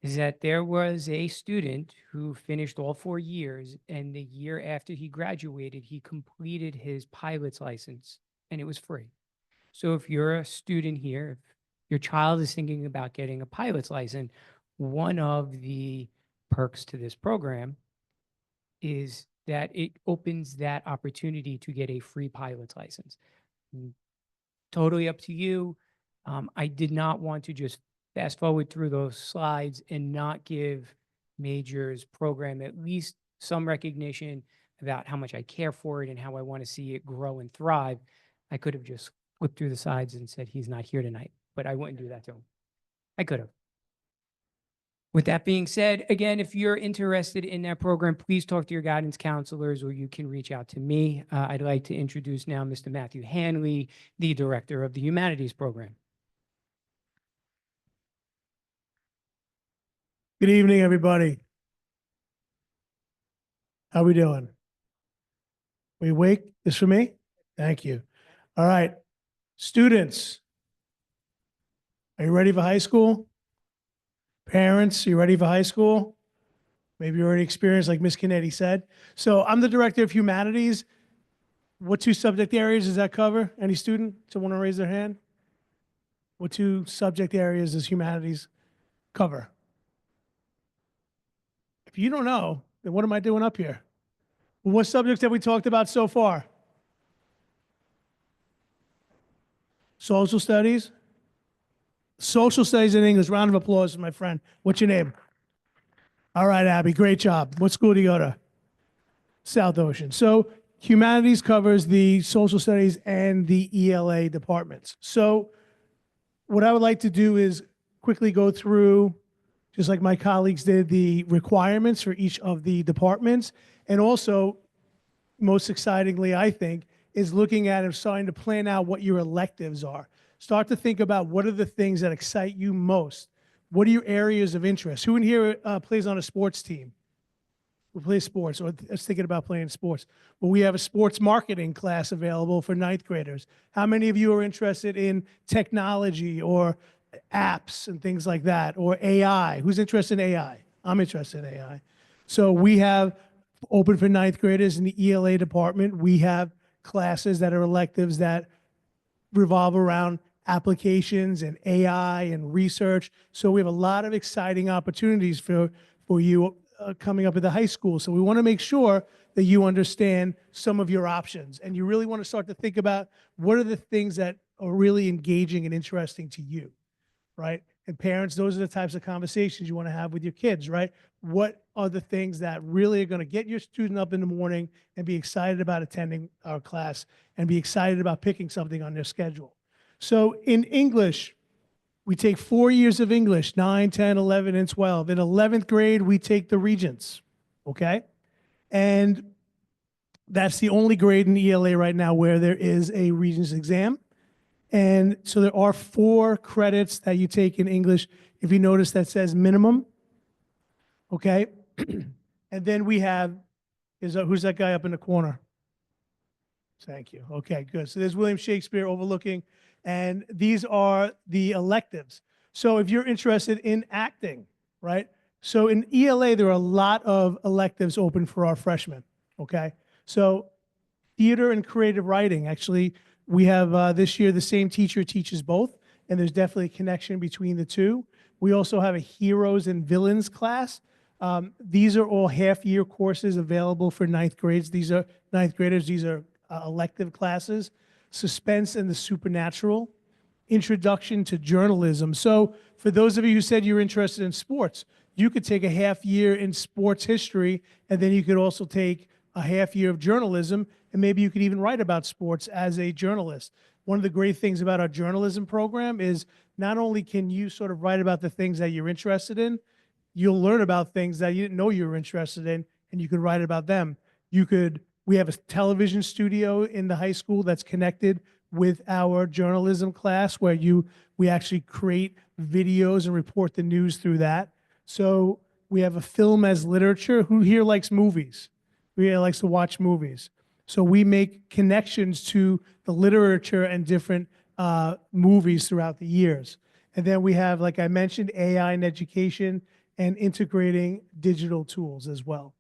is that there was a student who finished all 4 years, and the year after he graduated, he completed his pilot's license, and it was free. So if you're a student here, if your child is thinking about getting a pilot's license, one of the perks to this program is that it opens that opportunity to get a free pilot's license. Totally up to you. I did not want to just fast forward through those slides and not give Major's program at least some recognition about how much I care for it and how I want to see it grow and thrive. I could have just flipped through the slides and said he's not here tonight, but I wouldn't do that to him. I could have. With that being said, again, if you're interested in that program, please talk to your guidance counselors or you can reach out to me. I'd like to introduce now Mr. Matthew Hanley, the director of the Humanities Program. Good evening, everybody. How we doing? We awake? This for me? Thank you. All right. Students, are you ready for high school? Parents, you ready for high school? Maybe you already experienced, like Ms. Canetti said. So I'm the director of Humanities. What 2 subject areas does that cover? Any student? Someone want to raise their hand? What 2 subject areas does Humanities cover? If you don't know, then what am I doing up here? Well, what subjects have we talked about so far? Social studies. Social studies and English. Round of applause for my friend. What's your name? All right, Abby, great job. What school do you go to? South Ocean. So Humanities covers the social studies and the ELA departments. So what I would like to do is quickly go through, just like my colleagues did, the requirements for each of the departments. And also, most excitingly, I think, is looking at and starting to plan out what your electives are. Start to think about what are the things that excite you most. What are your areas of interest? Who in here plays on a sports team? Who plays sports or is thinking about playing sports? Well, we have a sports marketing class available for 9th graders. How many of you are interested in technology or apps and things like that, or AI? Who's interested in AI? I'm interested in AI. So we have open for 9th graders in the ELA department. We have classes that are electives that revolve around applications and AI and research. So we have a lot of exciting opportunities for you coming up at the high school. So we want to make sure that you understand some of your options, and you really want to start to think about what are the things that are really engaging and interesting to you, right? And parents, those are the types of conversations you want to have with your kids, right? What are the things that really are going to get your student up in the morning and be excited about attending our class and be excited about picking something on their schedule? So in English, we take 4 years of English, 9, 10, 11, and 12. In 11th grade, we take the Regents, okay? And that's the only grade in ELA right now where there is a Regents exam. And so there are 4 credits that you take in English. If you notice, that says minimum, okay? And then we have, who's that guy up in the corner? Thank you. Okay, good. So there's William Shakespeare overlooking, and these are the electives. So if you're interested in acting, right? So in ELA, there are a lot of electives open for our freshmen, okay? So theater and creative writing, actually, we have this year the same teacher teaches both, and there's definitely a connection between the two. We also have a heroes and villains class. These are all half-year courses available for ninth graders. These are elective classes. Suspense and the supernatural, introduction to journalism. So for those of you who said you're interested in sports, you could take a half year in sports history, and then you could also take a half year of journalism, and maybe you could even write about sports as a journalist. One of the great things about our journalism program is not only can you sort of write about the things that you're interested in, you'll learn about things that you didn't know you were interested in, and you could write about them. We have a television studio in the high school that's connected with our journalism class where we actually create videos and report the news through that. So we have a film as literature. Who here likes movies? Who here likes to watch movies? So we make connections to the literature and different movies throughout the years. And then we have, like I mentioned, AI in education and integrating digital tools as well.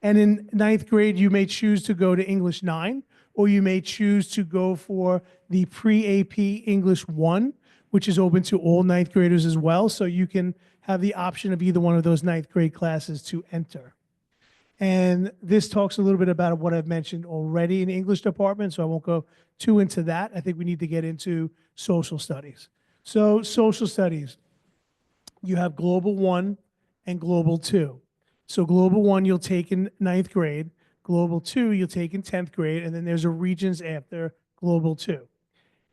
And in ninth grade, you may choose to go to English 9, or you may choose to go for the pre-AP English 1, which is open to all ninth graders as well. So you can have the option of either one of those ninth grade classes to enter. And this talks a little bit about what I've mentioned already in the English department, so I won't go too into that. I think we need to get into social studies. So social studies, you have Global 1 and Global 2. So Global 1 you'll take in ninth grade, Global 2 you'll take in 10th grade, and then there's a Regents after Global 2.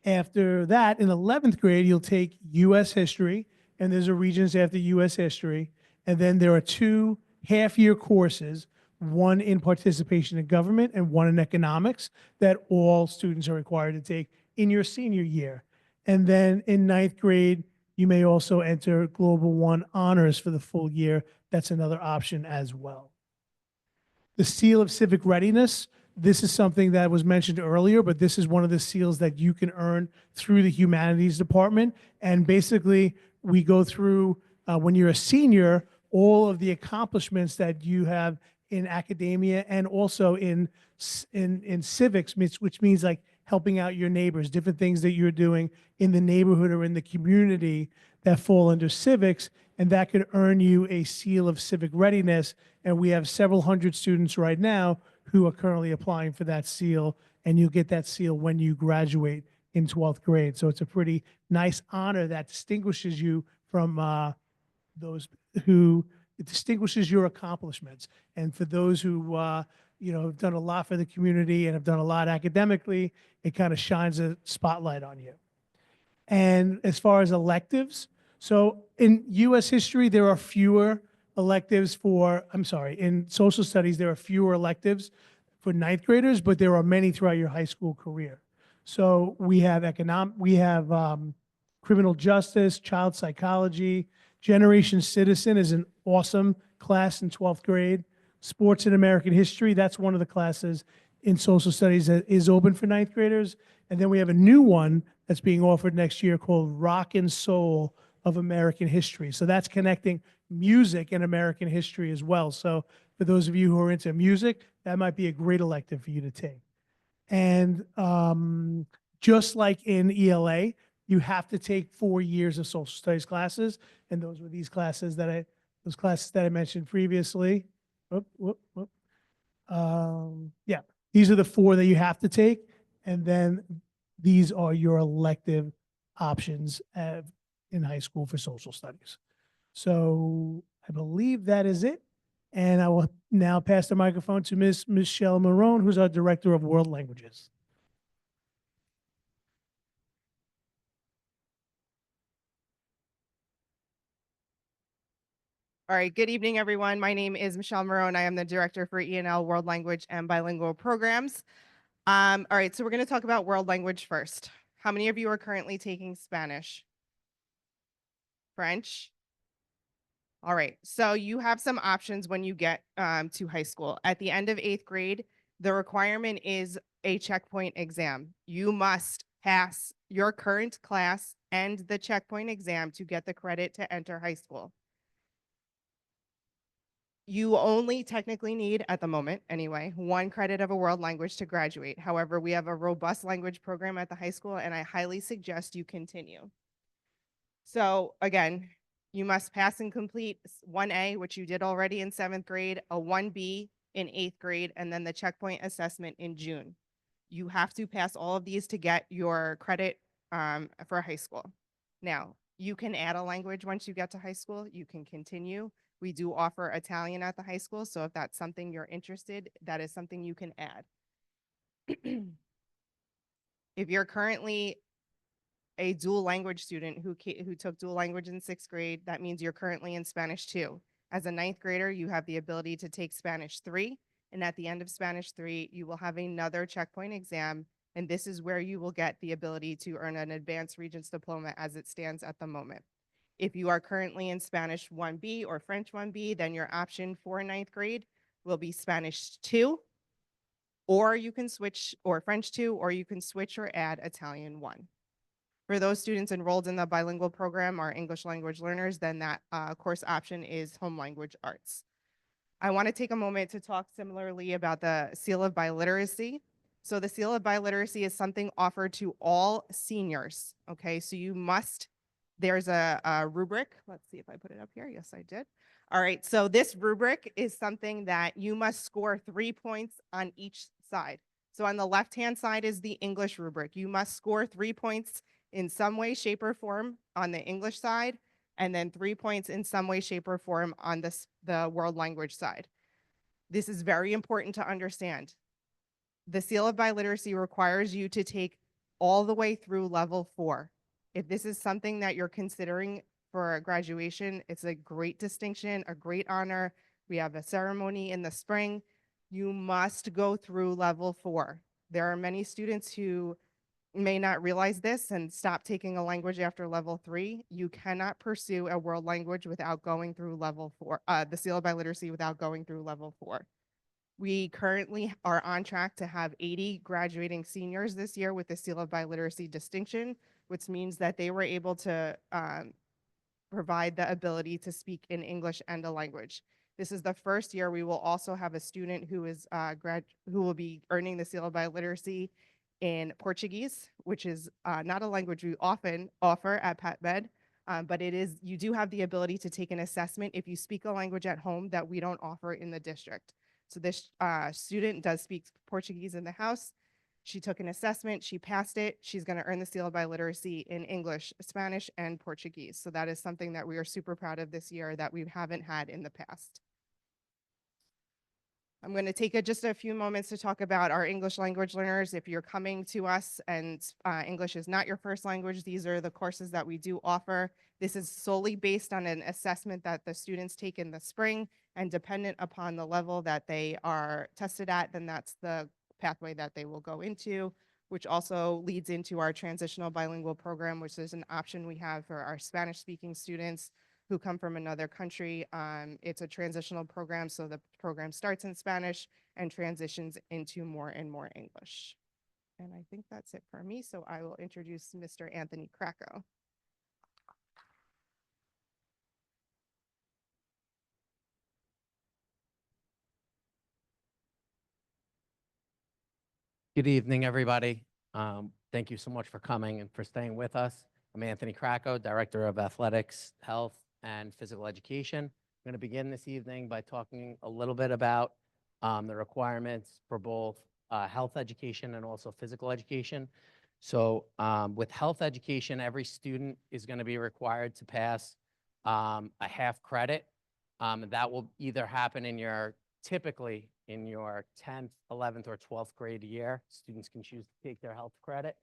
After that, in 11th grade, you'll take U.S. History, and there's a Regents after U.S. History, and then there are 2 half-year courses, one in participation in government and one in economics, that all students are required to take in your senior year. And then in ninth grade, you may also enter Global 1 honors for the full year. That's another option as well. The Seal of Civic Readiness, this is something that was mentioned earlier, but this is one of the seals that you can earn through the humanities department. And basically, we go through, when you're a senior, all of the accomplishments that you have in academia and also in civics, which means like helping out your neighbors, different things that you're doing in the neighborhood or in the community that fall under civics, and that could earn you a Seal of Civic Readiness. And we have several hundred students right now who are currently applying for that seal, and you'll get that seal when you graduate in 12th grade. So it's a pretty nice honor that distinguishes you from those who, it distinguishes your accomplishments. And for those who have done a lot for the community and have done a lot academically, it kind of shines a spotlight on you. And as far as electives, so in U.S. history, there are fewer electives in social studies, there are fewer electives for ninth graders, but there are many throughout your high school career. So we have criminal justice, child psychology, Generation Citizen is an awesome class in 12th grade. Sports and American history, that's one of the classes in social studies that is open for ninth graders. And then we have a new one that's being offered next year called Rock and Soul of American History. So that's connecting music and American history as well. So for those of you who are into music, that might be a great elective for you to take. And just like in ELA, you have to take 4 years of social studies classes. And those were those classes that I mentioned previously. Yeah, these are the four that you have to take, and then these are your elective options in high school for social studies. So I believe that is it. And I will now pass the microphone to Ms. Michelle Marone, who's our Director of World Languages. All right, good evening, everyone. My name is Michelle Marone. I am the Director for E&L World Language and Bilingual Programs. All right, so we're going to talk about world language first. How many of you are currently taking Spanish? French? All right, so you have some options when you get to high school. At the end of 8th grade, the requirement is a checkpoint exam. You must pass your current class and the checkpoint exam to get the credit to enter high school. You only technically need, at the moment anyway, 1 credit of a world language to graduate. However, we have a robust language program at the high school, and I highly suggest you continue. So again, you must pass and complete 1A, which you did already in 7th grade, a 1B in 8th grade, and then the checkpoint assessment in June. You have to pass all of these to get your credit for high school. Now, you can add a language once you get to high school. You can continue. We do offer Italian at the high school, so if that's something you're interested, that is something you can add. If you're currently a dual language student who took dual language in 6th grade, that means you're currently in Spanish 2. As a 9th grader, you have the ability to take Spanish 3, and at the end of Spanish 3, you will have another checkpoint exam, and this is where you will get the ability to earn an advanced Regents diploma as it stands at the moment. If you are currently in Spanish 1B or French 1B, then your option for 9th grade will be Spanish 2, or you can switch, or French 2, or you can switch or add Italian 1. For those students enrolled in the bilingual program or English language learners, then that course option is home language arts. I want to take a moment to talk similarly about the Seal of Biliteracy. So the Seal of Biliteracy is something offered to all seniors, okay? So you must, there's a rubric. Let's see if I put it up here. Yes, I did. All right, so this rubric is something that you must score 3 points on each side. So on the left-hand side is the English rubric. You must score 3 points in some way, shape, or form on the English side, and then 3 points in some way, shape, or form on the world language side. This is very important to understand. The Seal of Biliteracy requires you to take all the way through level 4. If this is something that you're considering for graduation, it's a great distinction, a great honor. We have a ceremony in the spring. You must go through level 4. There are many students who may not realize this and stop taking a language after level 3. You cannot pursue a world language without going through level 4, the Seal of Biliteracy without going through level 4. We currently are on track to have 80 graduating seniors this year with the Seal of Biliteracy distinction, which means that they were able to provide the ability to speak in English and a language. This is the first year we will also have a student who is who will be earning the Seal of Biliteracy in Portuguese, which is not a language we often offer at Pat-Med, but it is, you do have the ability to take an assessment if you speak a language at home that we don't offer in the district. So this student does speak Portuguese in the house. She took an assessment, she passed it. She's going to earn the Seal of Biliteracy in English, Spanish, and Portuguese. So that is something that we are super proud of this year that we haven't had in the past. I'm going to take just a few moments to talk about our English language learners. If you're coming to us and English is not your first language, these are the courses that we do offer. This is solely based on an assessment that the students take in the spring, and dependent upon the level that they are tested at, then that's the pathway that they will go into, which also leads into our transitional bilingual program, which is an option we have for our Spanish-speaking students who come from another country. It's a transitional program, so the program starts in Spanish and transitions into more and more English. And I think that's it for me, so I will introduce Mr. Anthony Krakow. Good evening, everybody. Thank you so much for coming and for staying with us. I'm Anthony Krakow, Director of Athletics, Health, and Physical Education. I'm going to begin this evening by talking a little bit about the requirements for both health education and also physical education. So with health education, every student is going to be required to pass a half credit. That will either happen typically in your 10th, 11th, or 12th grade year. Students can choose to take their health credit.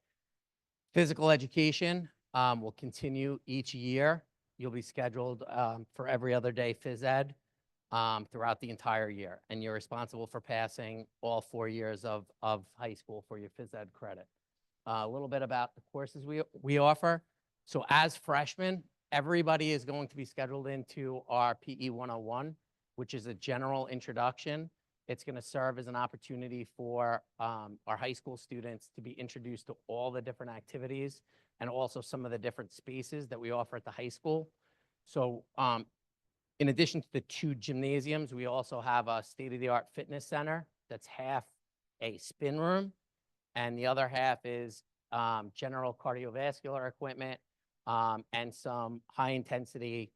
Physical education will continue each year. You'll be scheduled for every other day phys ed throughout the entire year. And you're responsible for passing all 4 years of high school for your phys ed credit. A little bit about the courses we offer. So as freshmen, everybody is going to be scheduled into our PE 101, which is a general introduction. It's going to serve as an opportunity for our high school students to be introduced to all the different activities and also some of the different spaces that we offer at the high school. So in addition to the 2 gymnasiums, we also have a state-of-the-art fitness center that's half a spin room, and the other half is general cardiovascular equipment and some high-intensity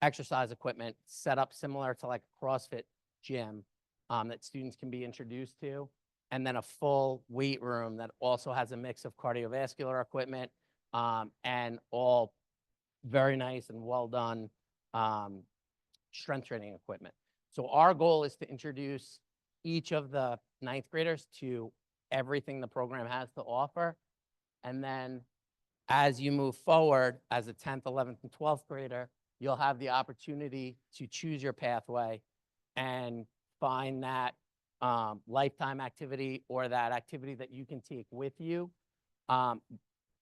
exercise equipment set up similar to like a CrossFit gym that students can be introduced to, and then a full weight room that also has a mix of cardiovascular equipment and all very nice and well done strength training equipment. So our goal is to introduce each of the 9th graders to everything the program has to offer. And then as you move forward as a 10th, 11th, and 12th grader, you'll have the opportunity to choose your pathway and find that lifetime activity or that activity that you can take with you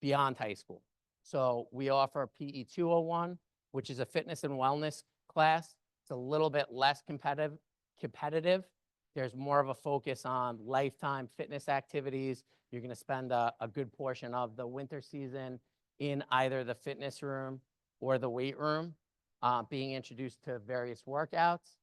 beyond high school. So we offer PE 201, which is a fitness and wellness class. It's a little bit less competitive. There's more of a focus on lifetime fitness activities. You're going to spend a good portion of the winter season in either the fitness room or the weight room, being introduced to various workouts.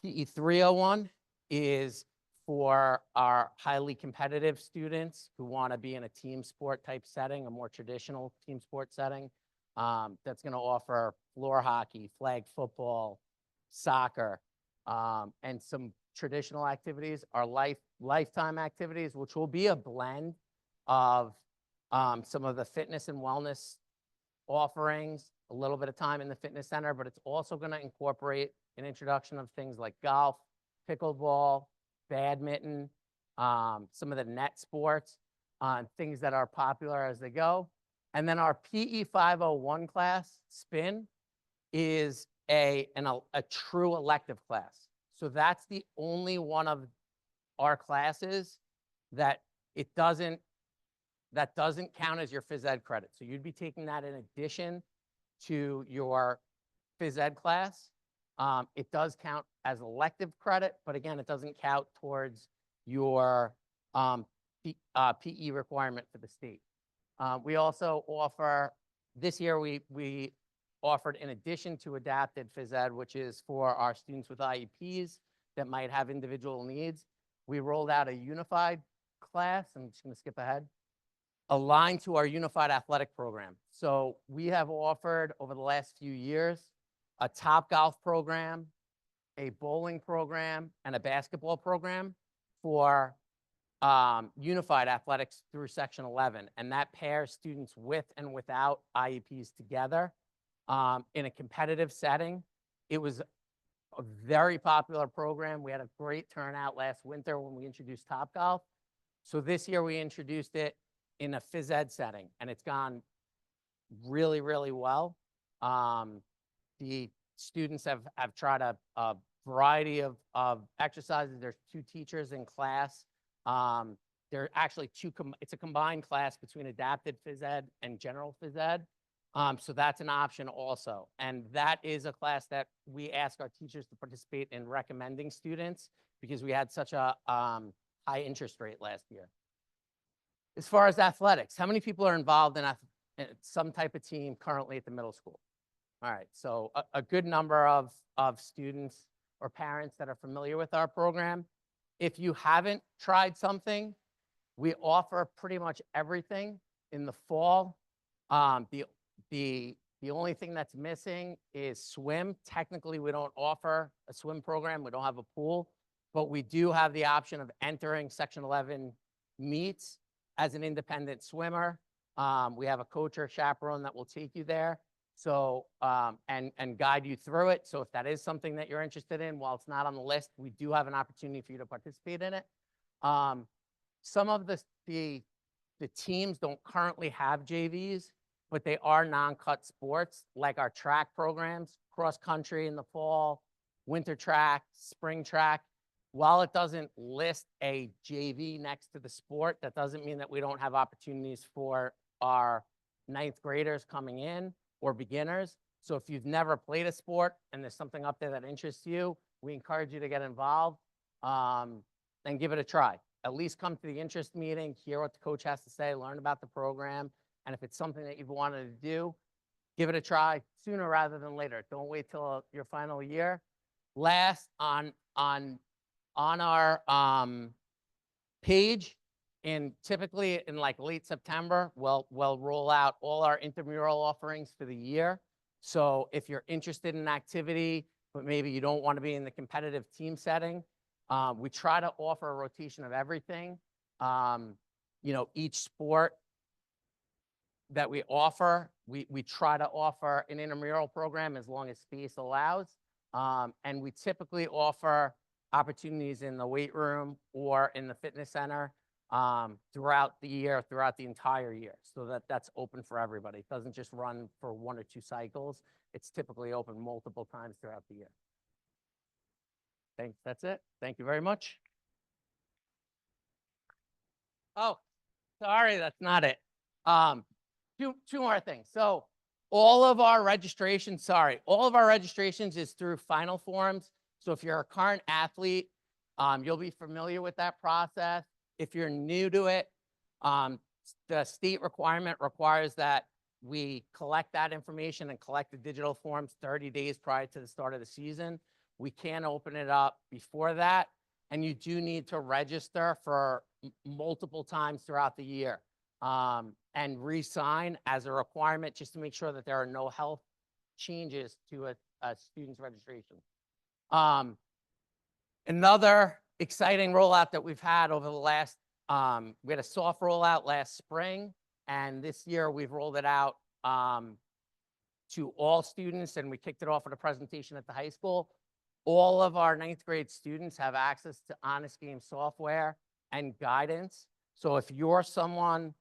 PE 301 is for our highly competitive students who want to be in a team sport type setting, a more traditional team sport setting. That's going to offer floor hockey, flag football, soccer, and some traditional activities. Our lifetime activities, which will be a blend of some of the fitness and wellness offerings, a little bit of time in the fitness center, but it's also going to incorporate an introduction of things like golf, pickleball, badminton, some of the net sports, things that are popular as they go. And then our PE 501 class, spin, is a true elective class. So that's the only one of our classes that doesn't count as your phys ed credit. So you'd be taking that in addition to your phys ed class. It does count as elective credit, but again, it doesn't count towards your PE requirement for the state. We also offer, this year we offered, in addition to adapted phys ed, which is for our students with IEPs that might have individual needs, we rolled out a unified class. I'm just going to skip ahead, aligned to our unified athletic program. So we have offered over the last few years a top golf program, a bowling program, and a basketball program for unified athletics through Section 11. And that pairs students with and without IEPs together in a competitive setting. It was a very popular program. We had a great turnout last winter when we introduced Topgolf. So this year we introduced it in a phys ed setting, and it's gone really, really well. The students have tried a variety of exercises. There's 2 teachers in class. There are actually it's a combined class between adapted phys ed and general phys ed. So that's an option also. And that is a class that we ask our teachers to participate in recommending students because we had such a high interest rate last year. As far as athletics, how many people are involved in some type of team currently at the middle school? All right, so a good number of students or parents that are familiar with our program. If you haven't tried something, we offer pretty much everything in the fall. The The only thing that's missing is swim. Technically, we don't offer a swim program. We don't have a pool, but we do have the option of entering Section 11 meets as an independent swimmer. We have a coach or chaperone that will take you there. So, and guide you through it. So if that is something that you're interested in, while it's not on the list, we do have an opportunity for you to participate in it. Some of the teams don't currently have JVs, but they are non-cut sports, like our track programs, cross country in the fall, winter track, spring track. While it doesn't list a JV next to the sport, that doesn't mean that we don't have opportunities for our 9th graders coming in or beginners. So if you've never played a sport and there's something up there that interests you, we encourage you to get involved and give it a try. At least come to the interest meeting, hear what the coach has to say, learn about the program. And if it's something that you've wanted to do, give it a try sooner rather than later. Don't wait till your final year. Last, on our page, and typically in like late September, we'll roll out all our intramural offerings for the year. So if you're interested in activity, but maybe you don't want to be in the competitive team setting, we try to offer a rotation of everything. Each sport that we offer, we try to offer an intramural program as long as space allows. And we typically offer opportunities in the weight room or in the fitness center throughout the year, throughout the entire year. So that's open for everybody. It doesn't just run for 1 or 2 cycles. It's typically open multiple times throughout the year. Thanks, that's it. Thank you very much. Oh, sorry, that's not it. Two more things. So all of our registrations is through Final Forms. So if you're a current athlete, you'll be familiar with that process. If you're new to it, the state requirement requires that we collect that information and collect the digital forms 30 days prior to the start of the season. We can't open it up before that. And you do need to register for multiple times throughout the year and re-sign as a requirement just to make sure that there are no health changes to a student's registration. Another exciting rollout that we've had over the last, we had a soft rollout last spring, and this year we've rolled it out to all students, and we kicked it off with a presentation at the high school. All of our 9th grade students have access to Honest Game software and guidance. So if you're someone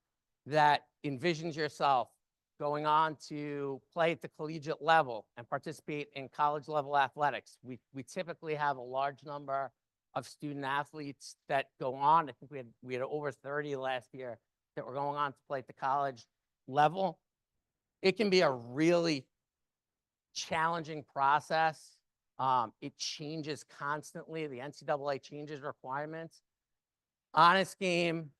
that envisions yourself going on to play at the collegiate level and participate in college level athletics, we typically have a large number of student athletes that go on. I think we had over 30 last year that were going on to play at the college level. It can be a really challenging process. It changes constantly. The NCAA changes requirements. Honest Game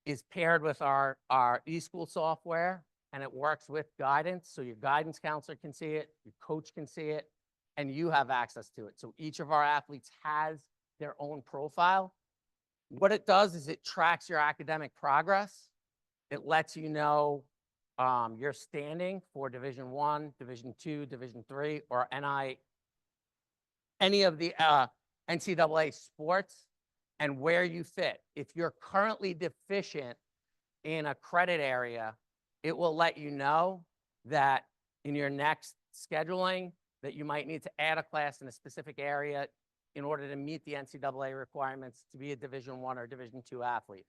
is paired with our eSchool software, and it works with guidance. So your guidance counselor can see it, your coach can see it, and you have access to it. So each of our athletes has their own profile. What it does is it tracks your academic progress. It lets you know your standing for Division I, Division II, Division III, or any of the NCAA sports, and where you fit. If you're currently deficient in a credit area, it will let you know that in your next scheduling that you might need to add a class in a specific area in order to meet the NCAA requirements to be a Division I or Division II athlete.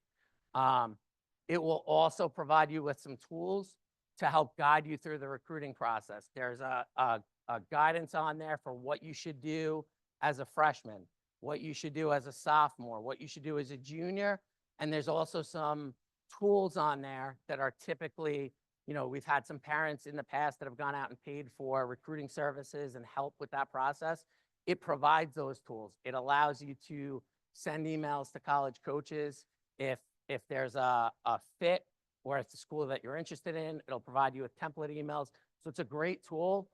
It will also provide you with some tools to help guide you through the recruiting process. There's a guidance on there for what you should do as a freshman, what you should do as a sophomore, what you should do as a junior. And there's also some tools on there that are typically, we've had some parents in the past that have gone out and paid for recruiting services and help with that process. It provides those tools. It allows you to send emails to college coaches if there's a fit or it's a school that you're interested in. It'll provide you with template emails. So it's a great tool.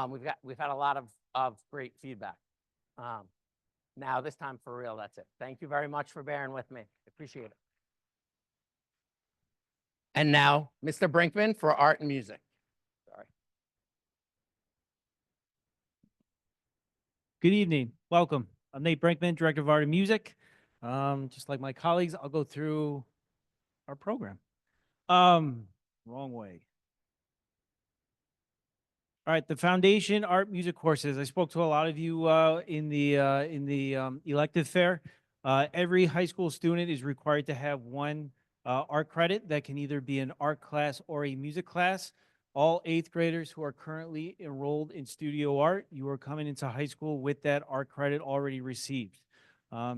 We've had a lot of great feedback. Now this time for real, that's it. Thank you very much for bearing with me. Appreciate it. And now, Mr. Brinkman for art and music. Sorry. Good evening. Welcome. I'm Nate Brinkman, Director of Art and Music. Just like my colleagues, I'll go through our program. Wrong way. All right, the foundation art music courses. I spoke to a lot of you in the elective fair. Every high school student is required to have one art credit that can either be an art class or a music class. All eighth graders who are currently enrolled in studio art, you are coming into high school with that art credit already received.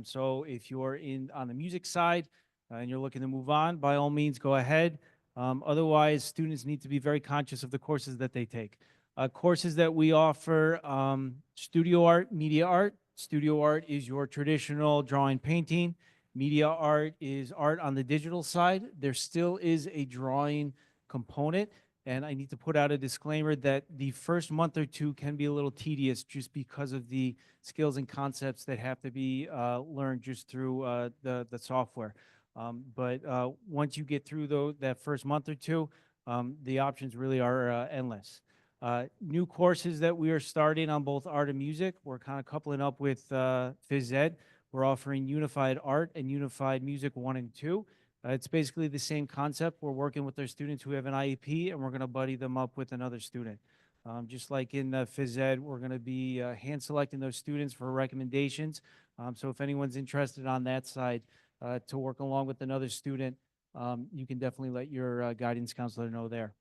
So if you're on the music side and you're looking to move on, by all means, go ahead. Otherwise, students need to be very conscious of the courses that they take. Courses that we offer, studio art, media art. Studio art is your traditional drawing, painting. Media art is art on the digital side. There still is a drawing component, and I need to put out a disclaimer that the first month or two can be a little tedious just because of the skills and concepts that have to be learned just through the software. But once you get through that first month or two, the options really are endless. New courses that we are starting on both art and music. We're kind of coupling up with phys ed. We're offering Unified Art and Unified Music 1 and 2. It's basically the same concept. We're working with our students who have an IEP, and we're going to buddy them up with another student. Just like in phys ed, we're going to be hand selecting those students for recommendations. So if anyone's interested on that side to work along with another student, you can definitely let your guidance counselor know there.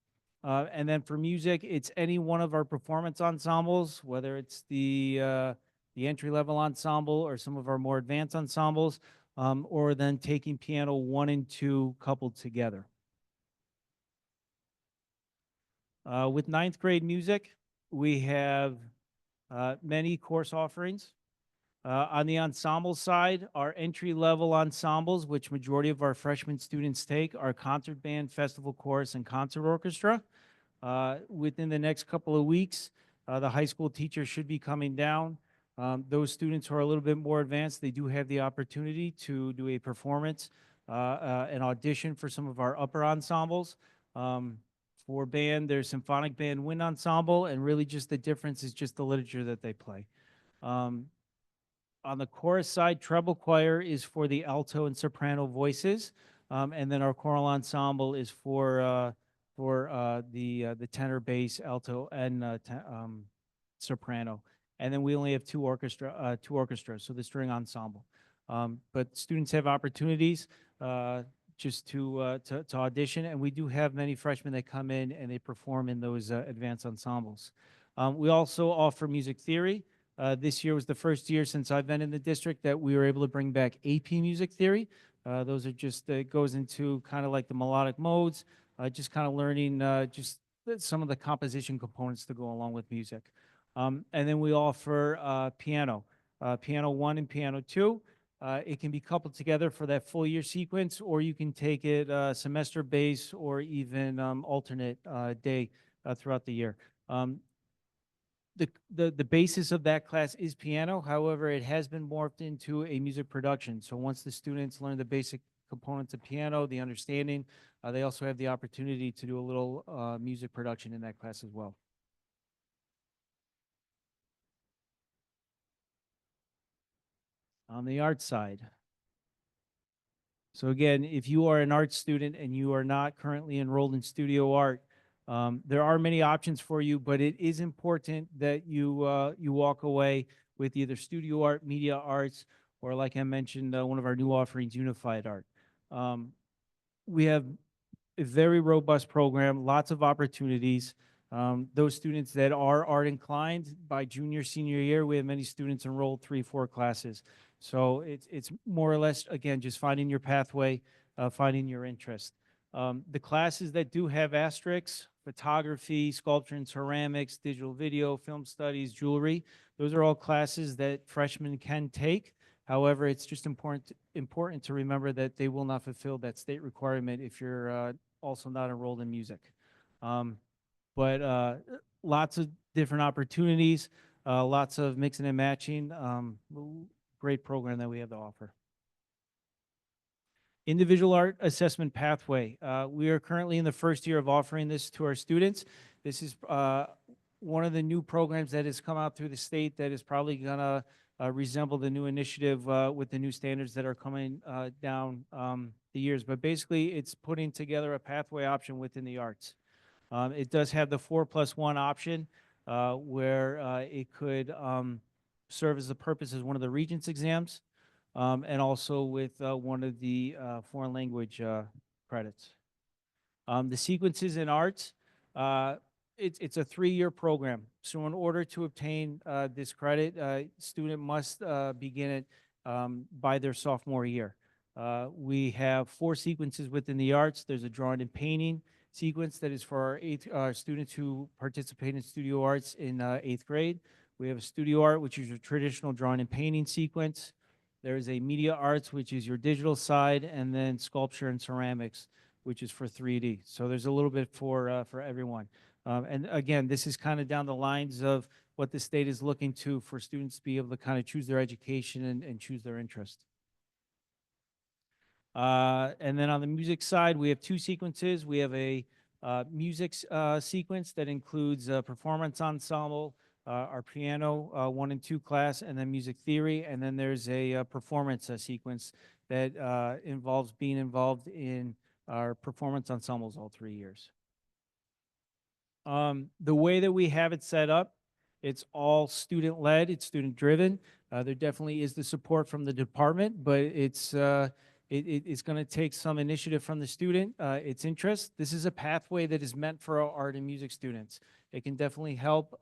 And then for music, it's any one of our performance ensembles, whether it's the entry-level ensemble or some of our more advanced ensembles, or then taking piano 1 and 2 coupled together. With ninth grade music, we have many course offerings. On the ensemble side, our entry-level ensembles, which majority of our freshman students take, are concert band, festival chorus, and concert orchestra. Within the next couple of weeks, the high school teachers should be coming down. Those students who are a little bit more advanced, they do have the opportunity to do a performance, an audition for some of our upper ensembles. For band, there's symphonic band, wind ensemble, and really just the difference is just the literature that they play. On the chorus side, treble choir is for the alto and soprano voices, and then our choral ensemble is for the tenor, bass, alto, and soprano. And then we only have two orchestras, so the string ensemble. But students have opportunities just to audition, and we do have many freshmen that come in and they perform in those advanced ensembles. We also offer music theory. This year was the first year since I've been in the district that we were able to bring back AP music theory. Those are just, it goes into kind of like the melodic modes, just kind of learning just some of the composition components to go along with music. And then we offer piano, piano 1 and piano 2. It can be coupled together for that full year sequence, or you can take it semester base or even alternate day throughout the year. The basis of that class is piano. However, it has been morphed into a music production. So once the students learn the basic components of piano, the understanding, they also have the opportunity to do a little music production in that class as well. On the art side. So again, if you are an art student and you are not currently enrolled in studio art, there are many options for you, but it is important that you walk away with either studio art, media arts, or like I mentioned, one of our new offerings, Unified Art. We have a very robust program, lots of opportunities. Those students that are art inclined, by junior, senior year, we have many students enrolled 3-4 classes. So it's more or less, again, just finding your pathway, finding your interest. The classes that do have asterisks, photography, sculpture and ceramics, digital video, film studies, jewelry, those are all classes that freshmen can take. However, it's just important to remember that they will not fulfill that state requirement if you're also not enrolled in music. But lots of different opportunities, lots of mixing and matching. Great program that we have to offer. Individual art assessment pathway. We are currently in the first year of offering this to our students. This is one of the new programs that has come out through the state that is probably gonna resemble the new initiative with the new standards that are coming down the years. But basically, it's putting together a pathway option within the arts. It does have the 4+1 option where it could serve as the purpose as one of the Regents exams and also with one of the foreign language credits. The sequences in arts, it's a 3-year program. So in order to obtain this credit, student must begin it by their sophomore year. We have 4 sequences within the arts. There's a drawing and painting sequence that is for our students who participate in studio arts in 8th grade. We have a studio art, which is your traditional drawing and painting sequence. There is a media arts, which is your digital side, and then sculpture and ceramics, which is for 3D. So there's a little bit for everyone. And again, this is kind of down the lines of what the state is looking to for students to be able to kind of choose their education and choose their interest. And then on the music side, we have 2 sequences. We have a music sequence that includes a performance ensemble, our piano 1 and 2 class, and then music theory. And then there's a performance sequence that involves being involved in our performance ensembles all 3 years. The way that we have it set up, it's all student-led, it's student-driven. There definitely is the support from the department, but it's going to take some initiative from the student, its interest. This is a pathway that is meant for our art and music students. It can definitely help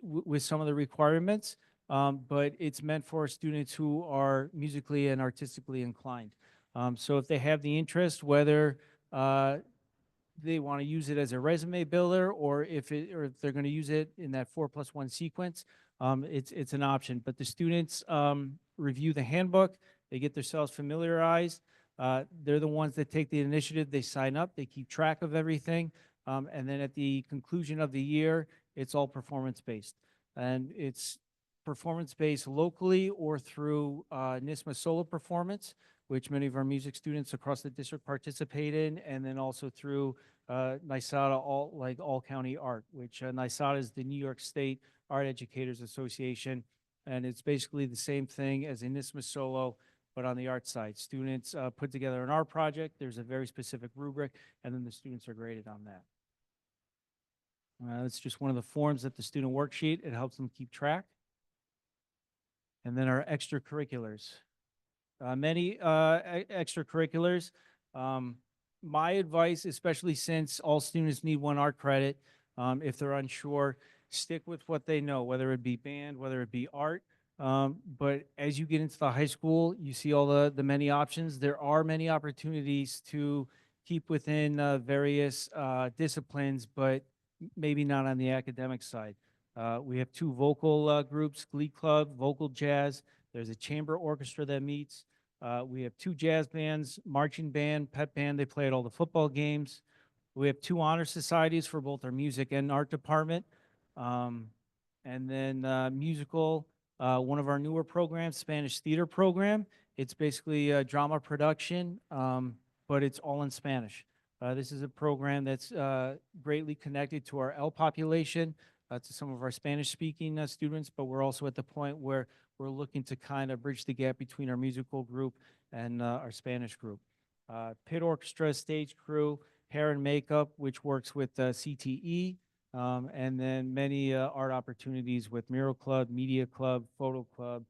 with some of the requirements, but it's meant for students who are musically and artistically inclined. So if they have the interest, whether they want to use it as a resume builder or if they're going to use it in that 4+1 sequence, it's an option. But the students review the handbook, they get themselves familiarized. They're the ones that take the initiative, they sign up, they keep track of everything. And then at the conclusion of the year, it's all performance-based. And it's performance-based locally or through NISMA solo performance, which many of our music students across the district participate in, and then also through NYSADA, all county art, which NYSADA is the New York State Art Educators Association, and it's basically the same thing as a NISMA solo, but on the art side. Students put together an art project, there's a very specific rubric, and then the students are graded on that. It's just one of the forms that the student worksheet, it helps them keep track. And then our extracurriculars. Many extracurriculars. My advice, especially since all students need 1 art credit, if they're unsure, stick with what they know, whether it be band, whether it be art. But as you get into the high school, you see all the many options. There are many opportunities to keep within various disciplines, but maybe not on the academic side. We have 2 vocal groups, Glee Club, Vocal Jazz. There's a chamber orchestra that meets. We have 2 jazz bands, marching band, pep band. They play at all the football games. We have 2 honor societies for both our music and art department. And then musical, one of our newer programs, Spanish theater program. It's basically a drama production, but it's all in Spanish. This is a program that's greatly connected to our L population, to some of our Spanish-speaking students, but we're also at the point where we're looking to kind of bridge the gap between our musical group and our Spanish group. Pit Orchestra, stage crew, hair and makeup, which works with CTE, and then many art opportunities with Mural Club, Media Club, Photo Club,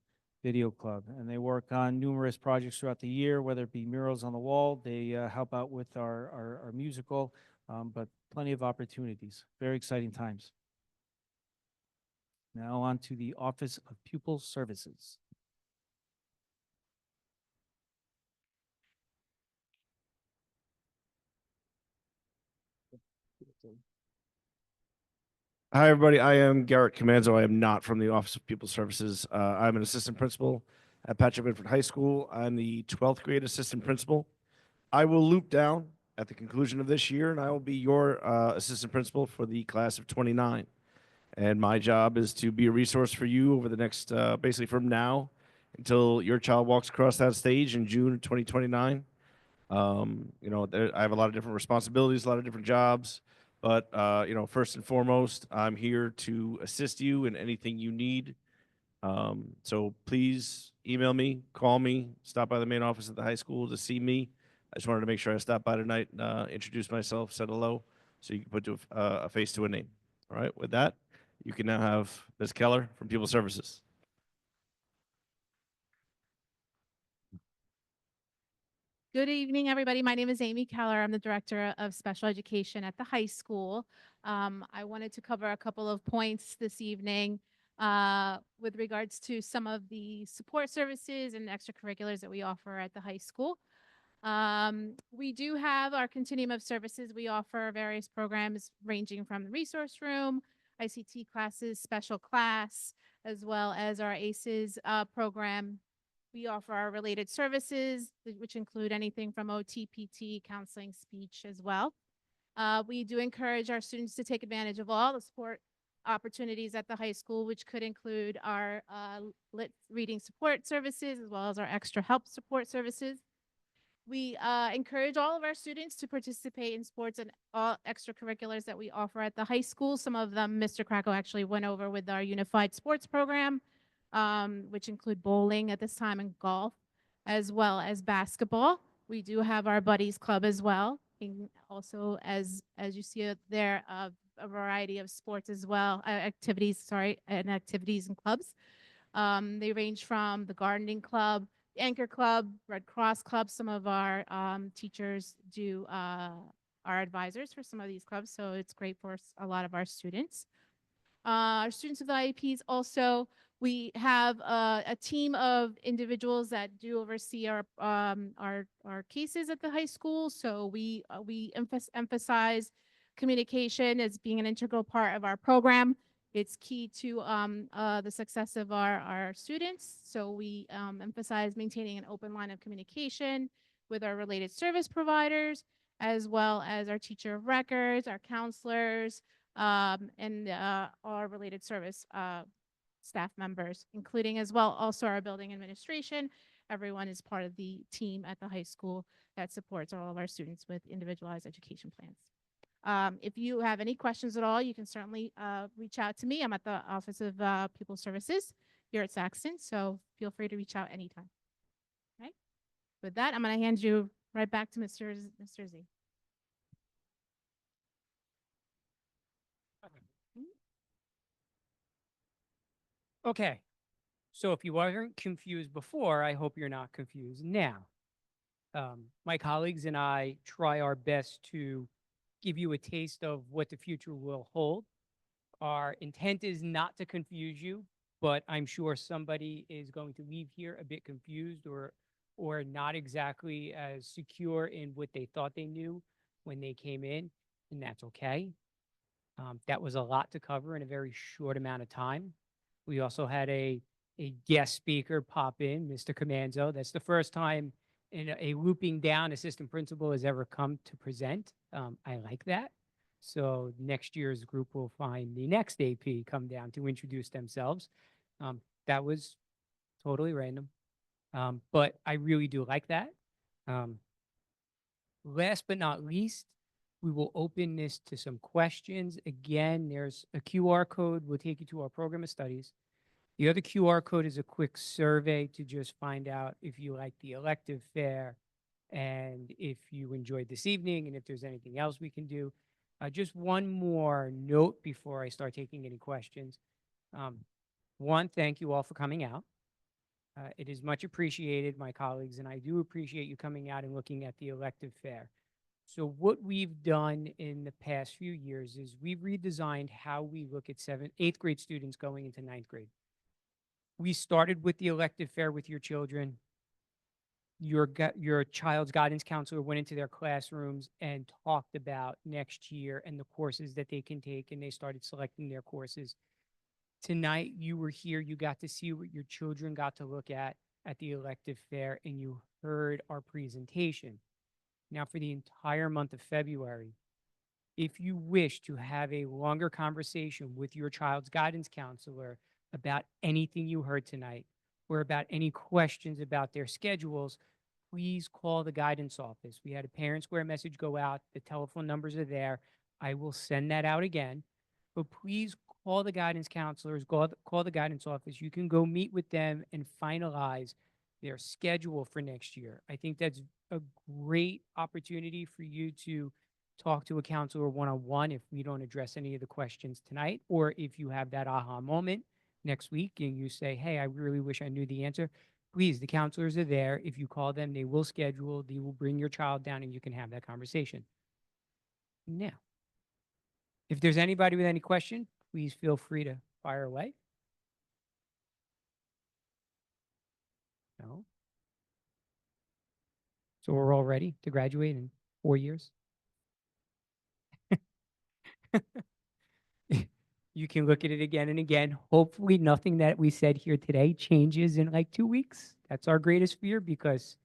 Video Club. And they work on numerous projects throughout the year, whether it be murals on the wall, they help out with our musical, but plenty of opportunities. Very exciting times. Now on to the Office of Pupil Services. Hi, everybody. I am Garrett Comanzo. I am not from the Office of Pupil Services. I'm an assistant principal at Patchogue-Medford High School. I'm the 12th grade assistant principal. I will loop down at the conclusion of this year, and I will be your assistant principal for the class of 29. And my job is to be a resource for you over the next, basically from now until your child walks across that stage in June of 2029. I have a lot of different responsibilities, a lot of different jobs. But, first and foremost, I'm here to assist you in anything you need. So please email me, call me, stop by the main office at the high school to see me. I just wanted to make sure I stopped by tonight, introduce myself, said hello, so you can put a face to a name. All right, with that, you can now have Ms. Keller from People Services. Good evening, everybody. My name is Amy Keller. I'm the Director of Special Education at the high school. I wanted to cover a couple of points this evening with regards to some of the support services and extracurriculars that we offer at the high school. We do have our continuum of services. We offer various programs ranging from the resource room, ICT classes, special class, as well as our ACEs program. We offer our related services, which include anything from OT, PT, counseling, speech as well. We do encourage our students to take advantage of all the support opportunities at the high school, which could include our lit reading support services, as well as our extra help support services. We encourage all of our students to participate in sports and all extracurriculars that we offer at the high school. Some of them Mr. Krakow actually went over with our unified sports program, which include bowling at this time and golf, as well as basketball. We do have our buddies club as well. And also, as you see there, a variety of sports as well, activities and clubs. They range from the gardening club, Anchor Club, Red Cross Club. Some of our teachers are advisors for some of these clubs, so it's great for a lot of our students. Our students with IEPs also, we have a team of individuals that do oversee our cases at the high school. So we emphasize communication as being an integral part of our program. It's key to the success of our students. So we emphasize maintaining an open line of communication with our related service providers, as well as our teacher of records, our counselors, and our related service staff members, including as well also our building administration. Everyone is part of the team at the high school that supports all of our students with individualized education plans. If you have any questions at all, you can certainly reach out to me. I'm at the Office of People Services here at Saxton, so feel free to reach out anytime. Right? With that, I'm going to hand you right back to Mr. Z. Okay, so if you weren't confused before, I hope you're not confused now. My colleagues and I try our best to give you a taste of what the future will hold. Our intent is not to confuse you, but I'm sure somebody is going to leave here a bit confused or not exactly as secure in what they thought they knew when they came in, and that's okay. That was a lot to cover in a very short amount of time. We also had a guest speaker pop in, Mr. Comanzo. That's the first time a looping down assistant principal has ever come to present. I like that. So next year's group will find the next AP come down to introduce themselves. That was totally random. But I really do like that. Last but not least, we will open this to some questions. Again, there's a QR code. We'll take you to our program of studies. The other QR code is a quick survey to just find out if you like the elective fare and if you enjoyed this evening and if there's anything else we can do. Just one more note before I start taking any questions. One, thank you all for coming out. It is much appreciated, my colleagues, and I do appreciate you coming out and looking at the elective fare. So what we've done in the past few years is we've redesigned how we look at 8th grade students going into 9th grade. We started with the elective fare with your children. Your child's guidance counselor went into their classrooms and talked about next year and the courses that they can take, and they started selecting their courses. Tonight, you were here. You got to see what your children got to look at the elective fare, and you heard our presentation. Now, for the entire month of February, if you wish to have a longer conversation with your child's guidance counselor about anything you heard tonight or about any questions about their schedules, please call the guidance office. We had a Parent Square message go out. The telephone numbers are there. I will send that out again. But please call the guidance counselors, call the guidance office. You can go meet with them and finalize their schedule for next year. I think that's a great opportunity for you to talk to a counselor one-on-one if we don't address any of the questions tonight, or if you have that aha moment next week and you say, hey, I really wish I knew the answer. Please, the counselors are there. If you call them, they will schedule, they will bring your child down and you can have that conversation. Now, if there's anybody with any question, please feel free to fire away. No. So we're all ready to graduate in 4 years. You can look at it again and again. Hopefully nothing that we said here today changes in like 2 weeks. That's our greatest fear, because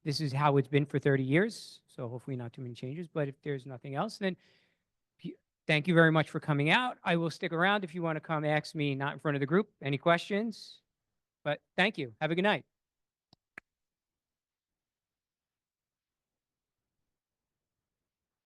this is how it's been for 30 years. So hopefully not too many changes. But if there's nothing else, then thank you very much for coming out. I will stick around if you want to come ask me, not in front of the group, any questions. But thank you. Have a good night.